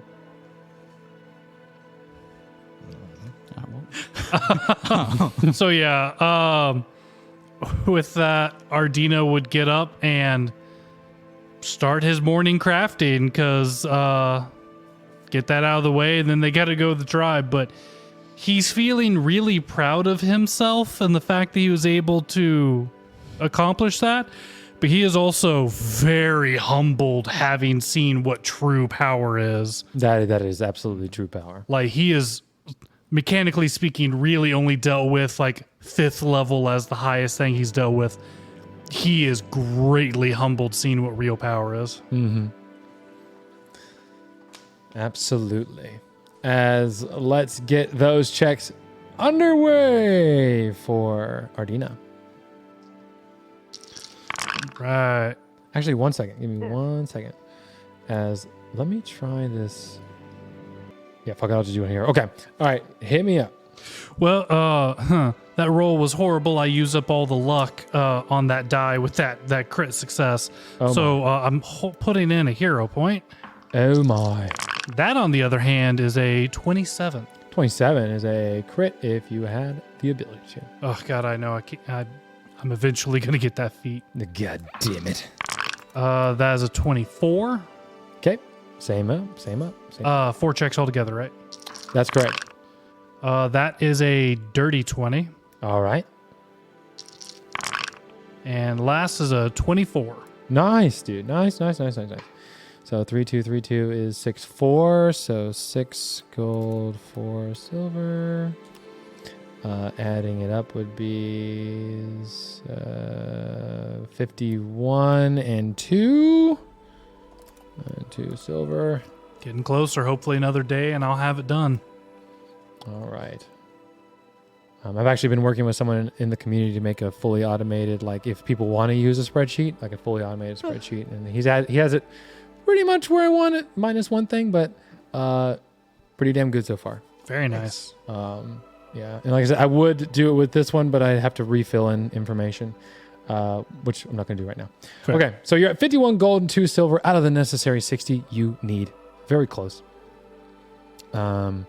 So yeah, with that, Ardina would get up and start his morning crafting because get that out of the way, and then they got to go to the tribe. But he's feeling really proud of himself and the fact that he was able to accomplish that. But he is also very humbled, having seen what true power is. That is absolutely true power. Like, he is, mechanically speaking, really only dealt with like 5th level as the highest thing he's dealt with. He is greatly humbled seeing what real power is. Mm-hmm. Absolutely. As let's get those checks underway for Ardina. Right. Actually, 1 second. Give me 1 second. As let me try this. Yeah, fuck it. I'll just do it here. Okay. All right. Hit me up. Well, that roll was horrible. I used up all the luck on that die with that crit success. Oh So I'm putting in a hero point. Oh my. That, on the other hand, is a 27. 27 is a crit if you had the ability to. Oh, God, I know. I'm eventually going to get that feat. God damn it. That is a 24. Okay. Same up. 4 checks altogether, right? That's correct. That is a dirty 20. All right. And last is a 24. Nice, dude. Nice. So 3, 2, 3, 2 is 6, 4. So 6 gold, 4 silver. Adding it up would be 51 and 2. 2 silver. Getting closer. Hopefully another day and I'll have it done. All right. I've actually been working with someone in the community to make a fully automated, like if people want to use a spreadsheet, like a fully automated spreadsheet. And he has it pretty much where I want it, minus one thing, but pretty damn good so far. Very nice. Yeah. And like I said, I would do it with this one, but I'd have to refill in information, which I'm not going to do right now. Fair. Okay. So you're at 51 gold and 2 silver out of the necessary 60 you need. Very close. Now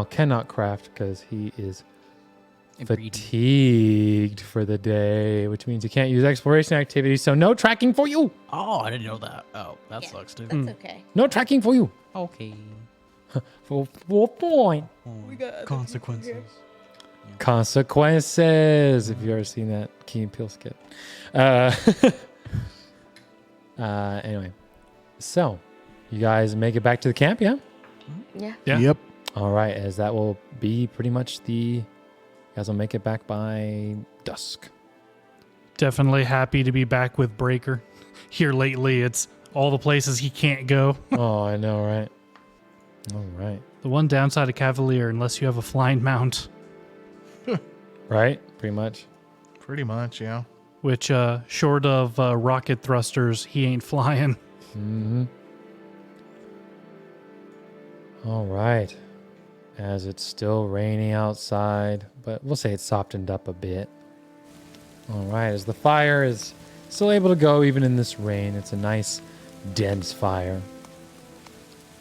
cannot craft because he is fatigued for the day, which means he can't use exploration activities. So no tracking for you. Oh, I didn't know that. Oh, that sucks too. That's okay. No tracking for you. Okay. For 4 point. Consequences. Consequences. If you've ever seen that Key and Peele skit. Anyway, so you guys make it back to the camp, yeah? Yeah. Yeah. Yep. All right, as that will be pretty much you guys will make it back by dusk. Definitely happy to be back with Breaker. Here lately, it's all the places he can't go. Oh, I know, right? All right. The one downside of Cavalier, unless you have a flying mount, Right? Pretty much. Pretty much, yeah. which short of rocket thrusters, he ain't flying. Mm-hmm. All right. as it's still raining outside, but we'll say it's softened up a bit. All right, as the fire is still able to go even in this rain, it's a nice dense fire.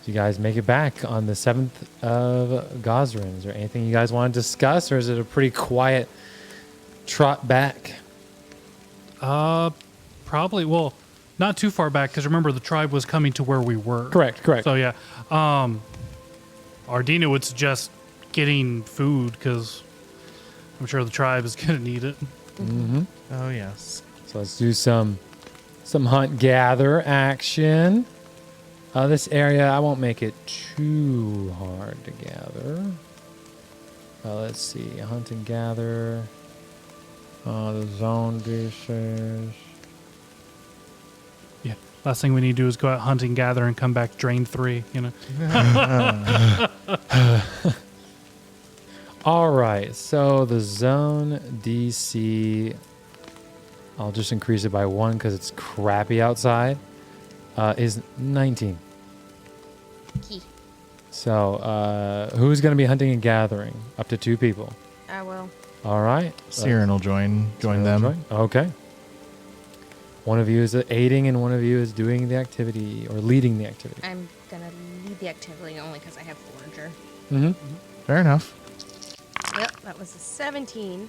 So you guys make it back on the 7th of Gosrin. Is there anything you guys want to discuss, or is it a pretty quiet trot back? Probably. Well, not too far back, because remember the tribe was coming to where we were. Correct. So yeah, Ardina would suggest getting food because I'm sure the tribe is gonna need it. Mm-hmm. Oh yes. So let's do some hunt gather action. This area, I won't make it too hard to gather. Let's see, hunt and gather. The zone dishes. Yeah. Last thing we need to do is go out hunting, gather, and come back drain 3. You know. All right, so the zone DC, I'll just increase it by 1 because it's crappy outside, is 19. Key. So who's going to be hunting and gathering? Up to 2 people. I will. All right. Siren will join them. Okay. One of you is aiding and one of you is doing the activity or leading the activity. I'm gonna lead the activity only because I have Forager. Mm-hmm. Fair enough. Yep, that was a 17.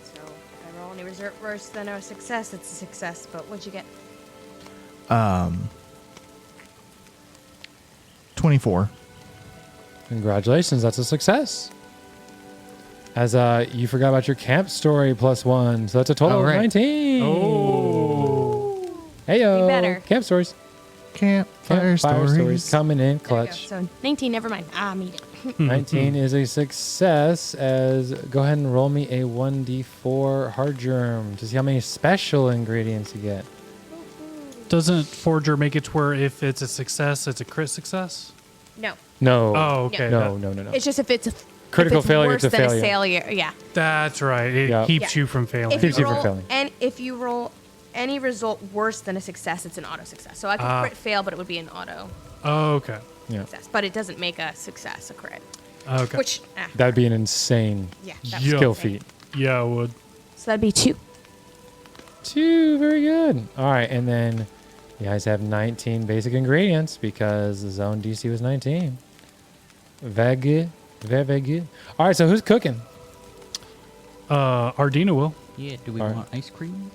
So if I roll any result worse than a success, it's a success. But what'd you get? 24. Congratulations, that's a success. As you forgot about your camp story +1, so that's a total Oh, right. of 19. Oh. Heyo. Be better. Camp stories. Campfire stories. coming in There you go. clutch. So 19, never mind. Meet it. 19 is a success. As go ahead and roll me a 1d4 hard germ to see how many special ingredients you get. Doesn't Forger make it to where if it's a success, it's a crit success? No. No. Oh, okay. No. It's just if it's a Critical if it's failure worse to than failure. a failure. Yeah. That's right. It Yeah. keeps Yeah. you from failing. Keeps you from roll, failing. And if you roll any result worse than a success, it's an auto success. So I could crit fail, but it would be an auto Oh, okay. Yeah. success. But it doesn't make a success a crit. Okay. Which, That'd be an insane yeah. Yo. skill insane. feat. Yeah, it would. So that'd be 2. 2, very good. All right, and then you guys have 19 basic ingredients because the zone DC was 19. Very good. Very good. All right, so who's cooking? Ardina will. Yeah, do we Alright. want ice cream?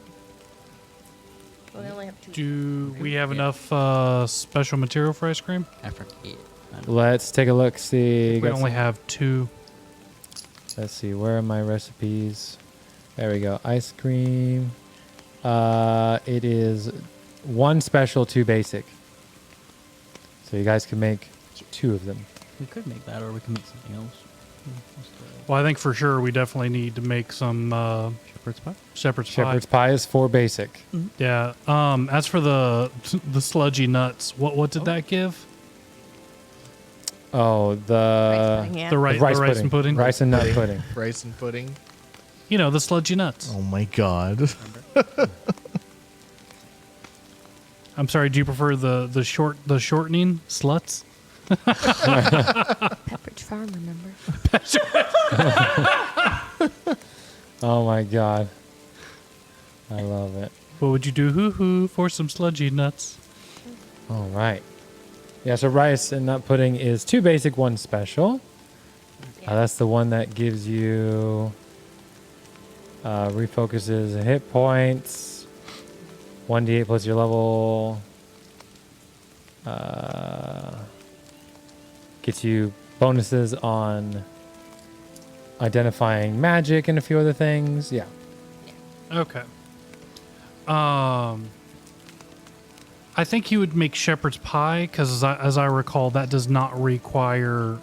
Well, they only have 2. Do we have Yeah. enough special material for ice cream? I forget. I don't- Let's take a look. See, We got only some- have 2. Let's see. Where are my recipes? There we go. Ice cream. It is 1 special, 2 basic. So you guys can make 2 of them. We could make that, or we can make something else. Well, I think for sure we definitely need to make some Shepherd's pie? shepherd's pie. Shepherd's pie is 4 basic. Yeah. As for the sludgy nuts, what did that give? Oh, the Yeah. The rice and pudding. Rice and nut pudding. Rice and pudding. You know, the sludgy nuts. Oh my god. I'm sorry. Do you prefer the shortening sluts? Pepperidge Farm, remember? Oh my god. I love it. What would you do, hoo-hoo, for some sludgy nuts? All right. Yeah, so rice and nut pudding is 2 basic, 1 special. That's the one that gives you refocuses hit points, 1d8 plus your level, gets you bonuses on identifying magic and a few other things. Yeah. Okay. I think he would make shepherd's pie because, as I recall, that does not require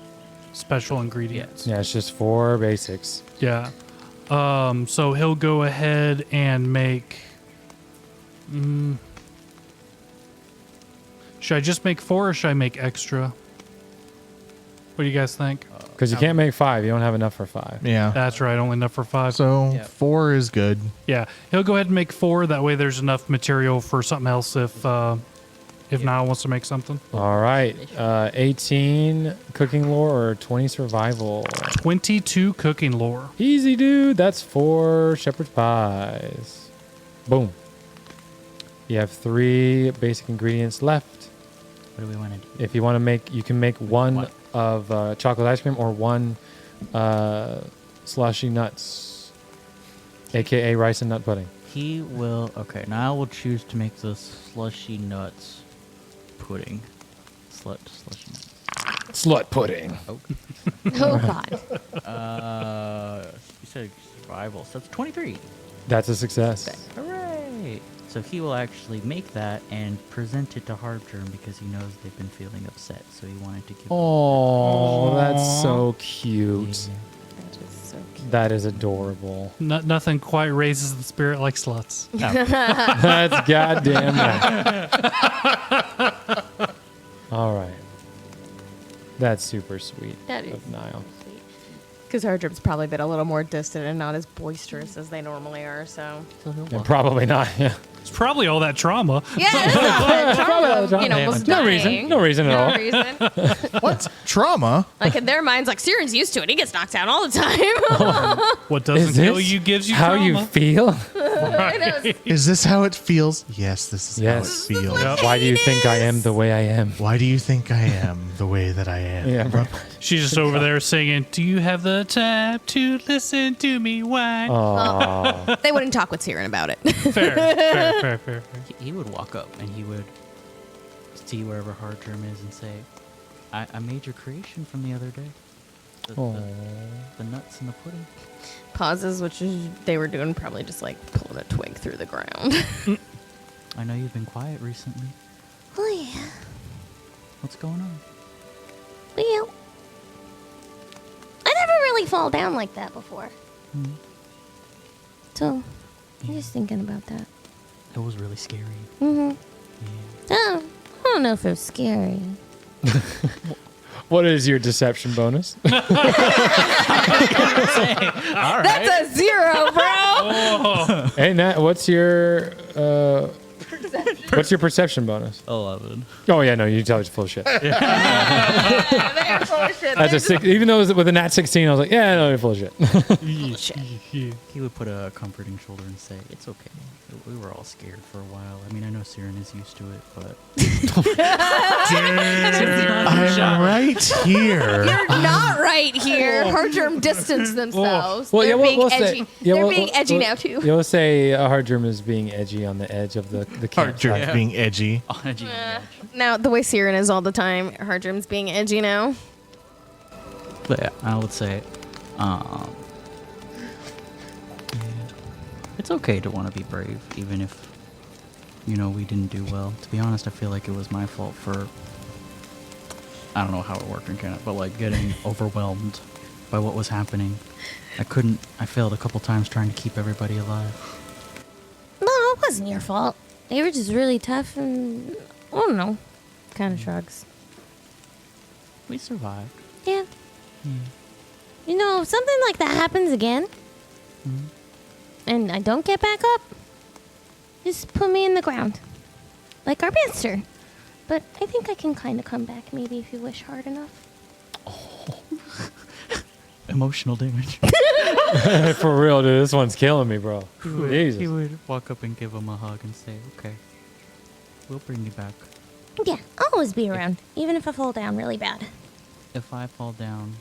special ingredients. Yeah, it's just 4 basics. Yeah. So he'll go ahead and make. Should I just make 4 or should I make extra? What do you guys think? Because you can't make 5. You don't have enough for 5. Yeah. That's right, only enough for 5. So Yeah. 4 is good. Yeah, he'll go ahead and make 4. That way, there's enough material for something else if if Niall wants to make something. All right. 18 cooking lore or 20 survival. 22 cooking lore. Easy, dude. That's 4 shepherd's pies. Boom. You have 3 basic ingredients left. What do we want to do? If you want to make, you can make one what? of chocolate ice cream or one slushy nuts, aka rice and nut pudding. He will. Okay, now I will choose to make the slushy nuts pudding. Slushy nuts. Slut pudding. Oh. Oh God. You said survival, so that's 23. That's a success. Hooray! So he will actually make that and present it to Hardgerm because he knows they've been feeling upset. So he wanted to give. Oh, that's so cute. That is so cute. That is adorable. Nothing quite raises the spirit like sluts. That's goddamn right. All right. That's super sweet That is of Niall. Because Hardrip's probably been a little more distant and not as boisterous as they normally are. So So he'll And walk. probably not. Yeah. It's probably all that trauma. yeah, it's not trauma. You know, almost No dying. reason. No reason at No all. reason. What? Trauma? Like in their minds, like Siren's used to it. He gets knocked out all the time. What doesn't Is kill this you gives you how trauma. you feel? I know. Is this how it feels? Yes, this is Yes. how it feels. Yep. Why do you think I am the way I am? Why do you think I am the way that I am? Yeah, bro. She's just over there singing, "Do you have the time to listen to me whine?" Aw. They wouldn't talk with Siren about it. Fair. He would walk up and he would see wherever Hardgerm is and say, I made your creation from the other day. The nuts and the pudding. Pauses, which is, they were doing probably just like pulling a twig through the ground. I know you've been quiet recently. Oh, yeah. What's going on? Well, I never really fall down like that before. Hmm. So, I'm just thinking about that. It was really scary. Mm-hmm. Yeah. Oh, I don't know if it was scary. What is your deception bonus? That's a 0, bro. Hey, Nat, what's your perception bonus? 11. Oh yeah, no, you tell it's full of shit. They're full of shit. That's a 6. Even though it was with a nat 16, I was like, yeah, no, you're full of shit. He would put a comforting shoulder and say, "It's okay. We were all scared for a while. I mean, I know Siren is used to it, but I'm right here. You're not right here. Hardgerm distanced themselves. Well, yeah, They're being we'll edgy. say, yeah, They're being edgy now, too. You'll say Hardgerm is being edgy on the edge of the camp. Hardgerm's Yeah. being edgy. on a G. Now, the way Siren is all the time, Hardgerm's being edgy now. But yeah, I would say, yeah, it's okay to want to be brave, even if, we didn't do well. To be honest, I feel like it was my fault for, I don't know how it worked in Canada, but like getting overwhelmed by what was happening. I failed a couple times trying to keep everybody alive. No, it wasn't your fault. They were just really tough and, I don't know, kind of shrugs. We survived. Yeah. You know, if something like that happens again, and I don't get back up, just put me in the ground. Like our master. But I think I can kind of come back, maybe, if you wish hard enough. Emotional damage. For real, dude, this one's killing me, bro. He Jesus. would walk up and give him a hug and say, "Okay, we'll bring you back. Yeah, I'll always be around, even if I fall down really bad. If I fall down,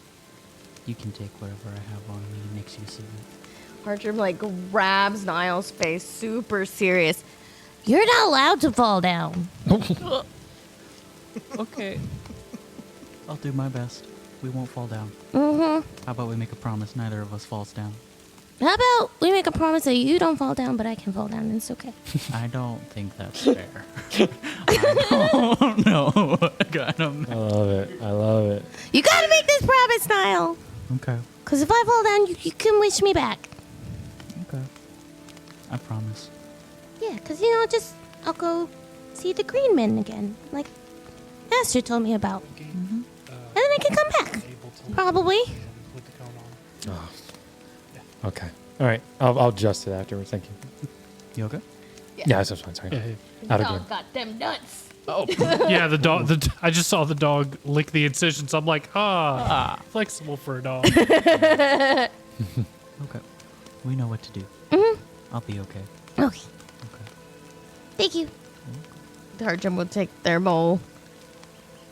you can take whatever I have on me next you see it." Hardgerm, like, grabs Niall's face, super serious. You're not allowed to fall down. Okay. I'll do my best. We won't fall down. Mm-hmm. How about we make a promise neither of us falls down? How about we make a promise that you don't fall down, but I can fall down, and it's okay. I don't think that's fair. I don't know. I love it. I love it. You gotta make this promise, Niall. Okay. Because if I fall down, you can wish me back. Okay. I promise. Yeah, because, I'll go see the green men again, like Master told me about. And then I can come back. Probably. Okay. All right. I'll adjust it afterwards. Thank you. You okay? Yeah, that's fine. Sorry. Out of game. got them nuts. Oh. Yeah, the dog. I just saw the dog lick the incisions. I'm like, flexible for a dog. Okay. We know what to do. I'll be okay. Okay. Okay. Thank you. Tarjum will take their bowl.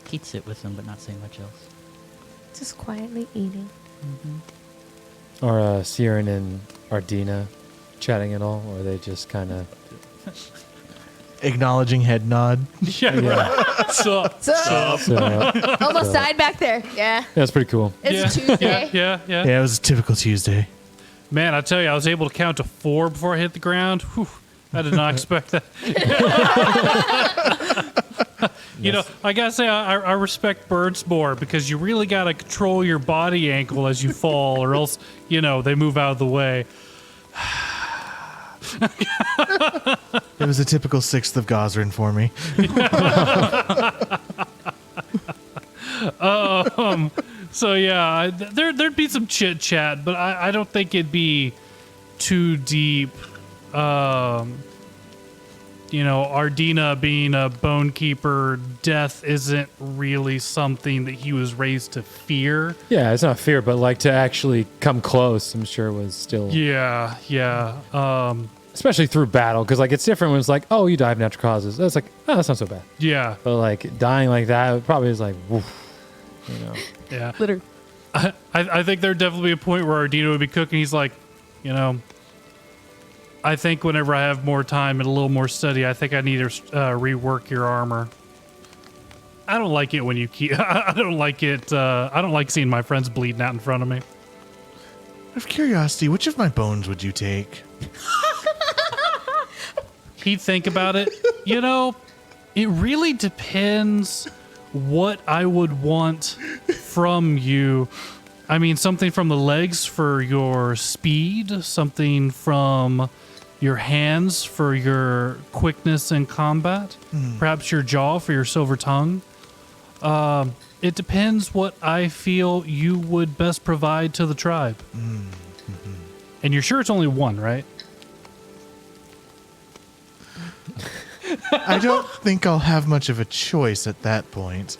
He'd sit with them, but not say much else. Just quietly eating. Are Siren and Ardina chatting at all, or are they just kind of? Acknowledging head nod. Yeah. Sup? Almost died back there. Yeah. That's pretty cool. It's Tuesday. Yeah. Yeah, it was a typical Tuesday. Man, I tell you, I was able to count to 4 before I hit the ground. Whew, I did not expect that. You know, I gotta say, I respect birds more because you really gotta control your body ankle as you fall, or else, you know, they move out of the way. It was a typical 6th of Gosrin for me. So yeah, there'd be some chit chat, but I don't think it'd be too deep. You know, Ardina being a bone keeper, death isn't really something that he was raised to fear. Yeah, it's not fear, but like to actually come close, I'm sure was still. Yeah. Especially through battle, because like it's different when it's like, oh, you die of natural causes. That's like, oh, that's not so bad. Yeah. But like dying like that probably is like, woof, you know. Yeah. Literally. I think there'd definitely be a point where Ardina would be cooking. He's like, you know, I think whenever I have more time and a little more study, I think I need to rework your armor. I don't like it when you keep. I don't like it. I don't like seeing my friends bleeding out in front of me. Out of curiosity, which of my bones would you take? He'd think about it. You know, it really depends what I would want from you. I mean, something from the legs for your speed, something from your hands for your quickness in combat, perhaps your jaw for your silver tongue. It depends what I feel you would best provide to the tribe. And you're sure it's only one, right? I don't think I'll have much of a choice at that point.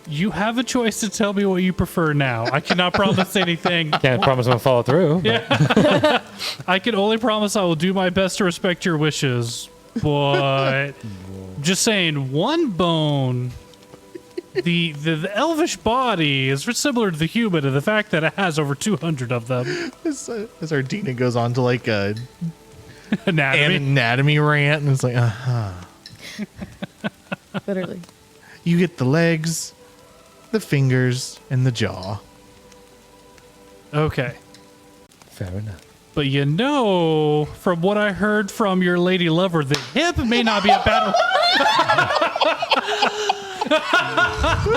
You have a choice to tell me what you prefer now. I cannot promise anything. Can't promise I'm gonna follow through. Yeah. I can only promise I will do my best to respect your wishes. But just saying, one bone, the elvish body is similar to the human, and the fact that it has over 200 of them. As Ardina goes on to like a Anatomy. rant, and it's like, Literally. You get the legs, the fingers, and the jaw. Okay. Fair enough. But you know, from what I heard from your lady lover, the hip may not be a battle. All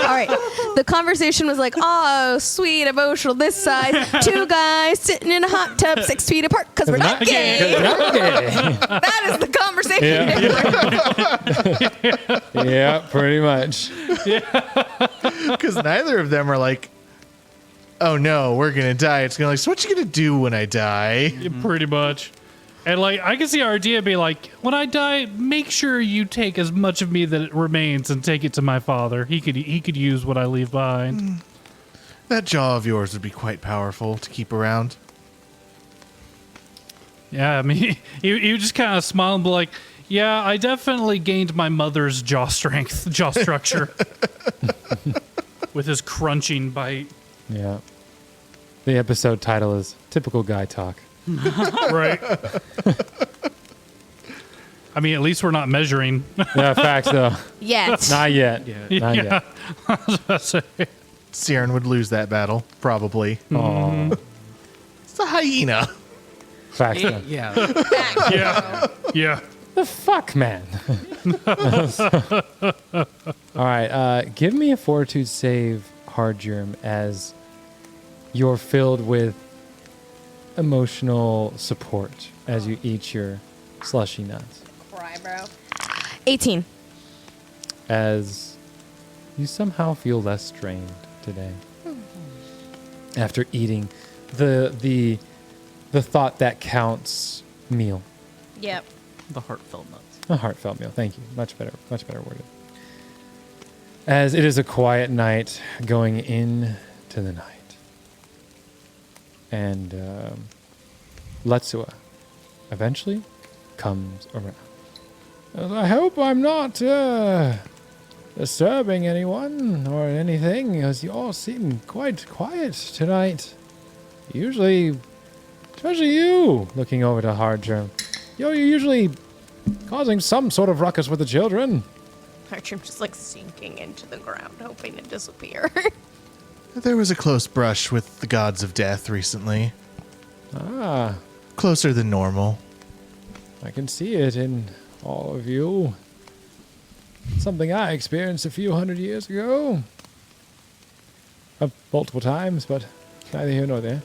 right. The conversation was like, oh, sweet, emotional, this size. 2 guys sitting in a hot tub 6 feet apart because we're not gay. That is the conversation. Yeah, pretty much. Because neither of them are like, oh no, we're going to die. It's going to like, so what you going to do when I die? Pretty much. And like, I can see our idea be like, when I die, make sure you take as much of me that remains and take it to my father. He could use what I leave behind. That jaw of yours would be quite powerful to keep around. Yeah, I mean, you just kind of smile and be like, yeah, I definitely gained my mother's jaw strength, jaw structure. With his crunching bite. Yeah. The episode title is Typical Guy Talk. Right. I mean, at least we're not measuring. Yeah, facts though. Yet. Not yet. Yeah. Not Yeah. yet. I was about to say. Siren would lose that battle, probably. Aw. It's a hyena. Facts though. Yeah. Yeah. Yeah. The fuck, man. All right. Give me a fortitude save, Hard Germ, as you're filled with emotional support as you eat your slushy nuts. Cry, bro. 18. As you somehow feel less strained today after eating the thought that counts meal. Yep. The heartfelt nuts. A heartfelt meal. Thank you. Much better worded. as it is a quiet night going into the night. And Letsua eventually comes around. I hope I'm not disturbing anyone or anything, as you all seem quite quiet tonight. Usually, especially you, looking over to Hardgerm, you're usually causing some sort of ruckus with the children. Hardgerm's just like sinking into the ground, hoping to disappear. There was a close brush with the gods of death recently. Ah, Closer than normal. I can see it in all of you. Something I experienced a few hundred years ago. Multiple times, but neither here nor there.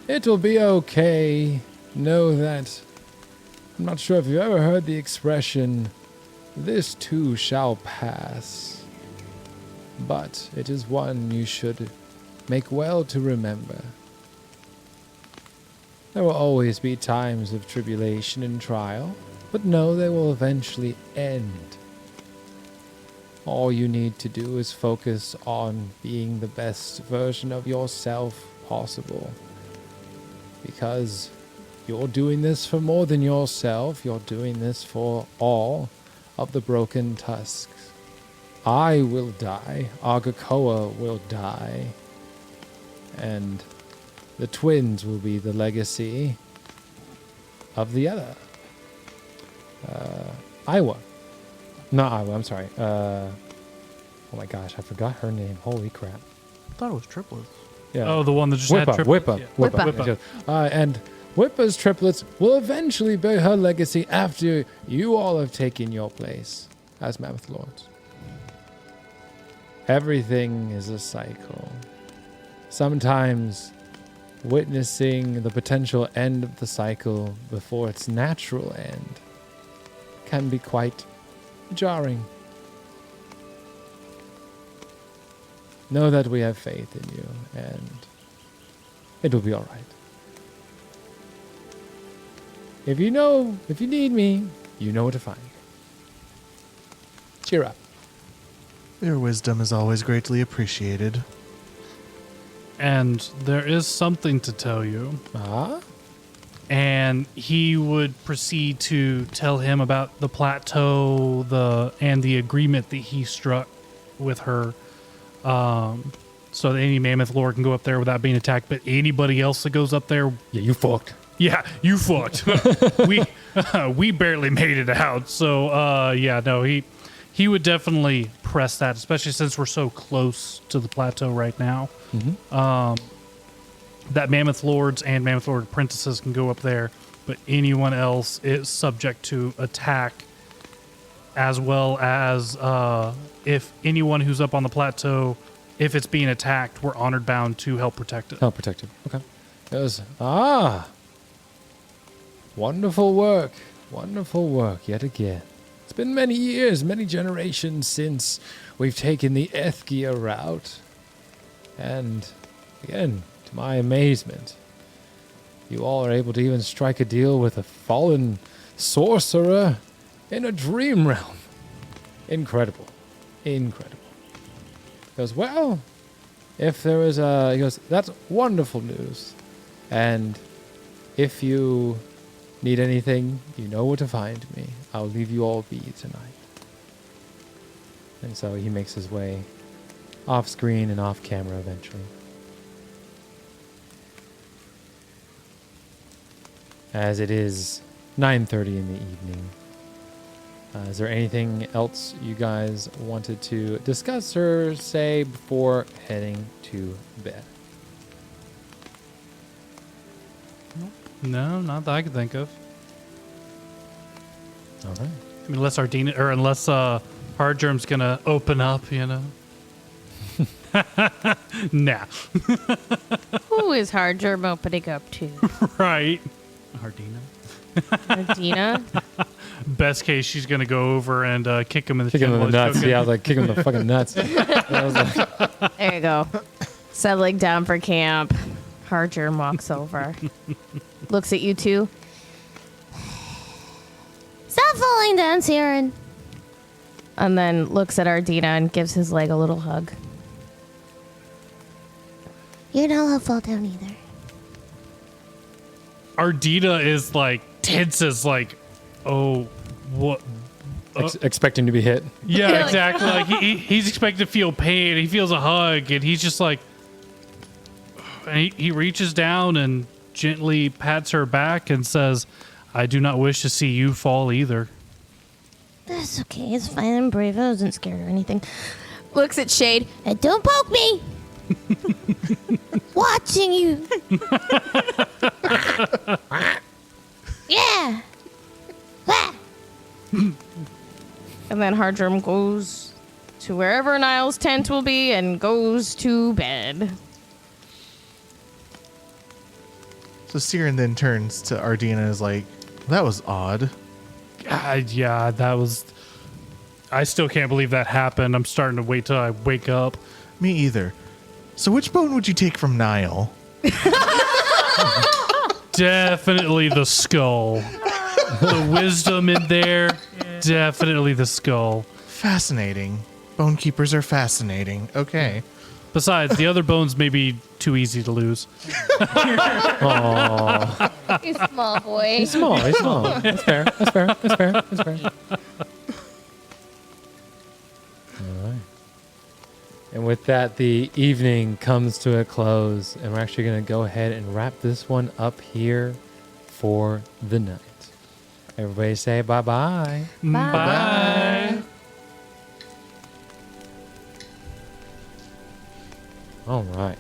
It'll be okay. Know that. I'm not sure if you've ever heard the expression, this too shall pass. But it is one you should make well to remember. There will always be times of tribulation and trial, but know they will eventually end. All you need to do is focus on being the best version of yourself possible. Because you're doing this for more than yourself, you're doing this for all of the broken tusks. I will die, Agakoa will die, and the twins will be the legacy of the other. Iowa. Not Iowa, I'm sorry. Oh my gosh, I forgot her name. Holy crap. I thought it was triplets. Yeah. Oh, the one that just had Whippa, triplets. Whippa, Yeah. Whippa. Whippa. And Whippa's triplets will eventually be her legacy after you all have taken your place as Mammoth Lords. Everything is a cycle. Sometimes witnessing the potential end of the cycle before its natural end can be quite jarring. Know that we have faith in you, and it'll be all right. If you need me, you know where to find me. Cheer up. Your wisdom is always greatly appreciated. And there is something to tell you. Ah? And he would proceed to tell him about the plateau, and the agreement that he struck with her, so that any mammoth lord can go up there without being attacked. But anybody else that goes up there, Yeah, you fucked. yeah, you fucked. we barely made it out. So yeah, no, he would definitely press that, especially since we're so close to the plateau right now. That mammoth lords and mammoth lord apprentices can go up there, but anyone else is subject to attack, as well as if anyone who's up on the plateau, if it's being attacked, we're honored bound to help protect it. Help protect it. Okay. It was, wonderful work. Wonderful work yet again. It's been many years, many generations since we've taken the Ethgia route. And again, to my amazement, you all are able to even strike a deal with a fallen sorcerer in a dream realm. Incredible. Incredible. He goes, well, if there is he goes, that's wonderful news. And if you need anything, you know where to find me. I'll leave you all be tonight. And so he makes his way off screen and off camera eventually. As it is 9:30 in the evening. Is there anything else you guys wanted to discuss or say before heading to bed? No, not that I can think of. All right. I mean, unless Hardgerm's gonna open up, you know. Nah. Who is Hardgerm opening up to? Right. Hardina. Adina? Best case, she's gonna go over and kick him in the Kick him chin in the while he's nuts. choking. Yeah, I was like, kick him in the fucking nuts. I was like, There you go. Settling down for camp. Hardgerm walks over. Looks at you two. Stop falling down, Siren. And then looks at Ardina and gives his leg a little hug. You're not allowed to fall down either. Ardina is like tense as like, oh, what? Expecting to be hit. Yeah, exactly. Like he's expecting to feel pain. He feels a hug, and he's just like, and he reaches down and gently pats her back and says, "I do not wish to see you fall either." That's okay. It's fine. I'm brave. I wasn't scared or anything. Looks at Shade. And don't poke me. Watching you. Yeah. Ah. And then Hardrum goes to wherever Niall's tent will be and goes to bed. So Siren then turns to Ardina and is like, that was odd. Yeah, that was. I still can't believe that happened. I'm starting to wait till I wake up. Me either. So which bone would you take from Niall? Definitely the skull. The wisdom in there, definitely the skull. Fascinating. Bone keepers are fascinating. Okay. Besides, the other bones may be too easy to lose. Aww. You small boy. He's small. He's small. That's fair. That's fair. That's fair. That's fair. All right. And with that, the evening comes to a close, and we're actually going to go ahead and wrap this one up here for the night. Everybody say bye-bye. Bye. All right.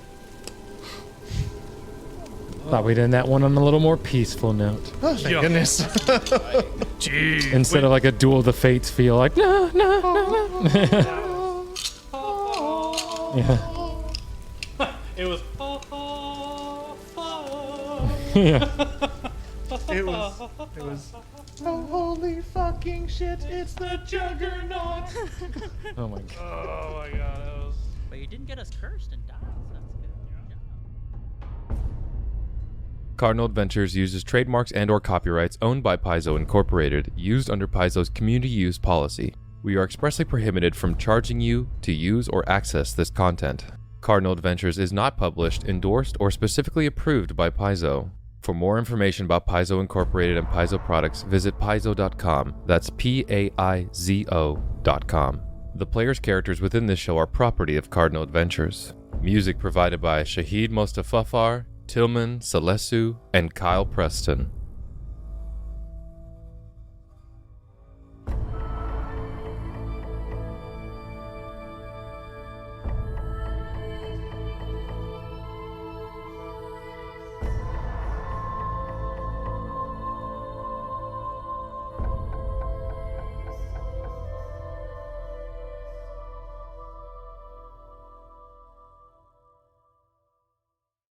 Thought we'd end that one on a little more peaceful note. Oh, thank Yeah. goodness. Gee. Instead of like a Duel of the Fates feel, like, no, no, no, no. Yeah. It was. Yeah. It was. Oh, holy fucking shit. It's the juggernaut. Oh my god. Oh my god. That was. But you didn't get us cursed and died, so that's good. Good job. Cardinal Adventures uses trademarks and/or copyrights owned by Paizo Incorporated, used under Paizo's community use policy. We are expressly prohibited from charging you to use or access this content. Cardinal Adventures is not published, endorsed, or specifically approved by Paizo. For more information about Paizo Incorporated and Paizo products, visit paizo.com. That's PAIZO.com. The player's characters within this show are property of Cardinal Adventures. Music provided by Shahid Mostafafar, Tillman, Selesu, and Kyle Preston.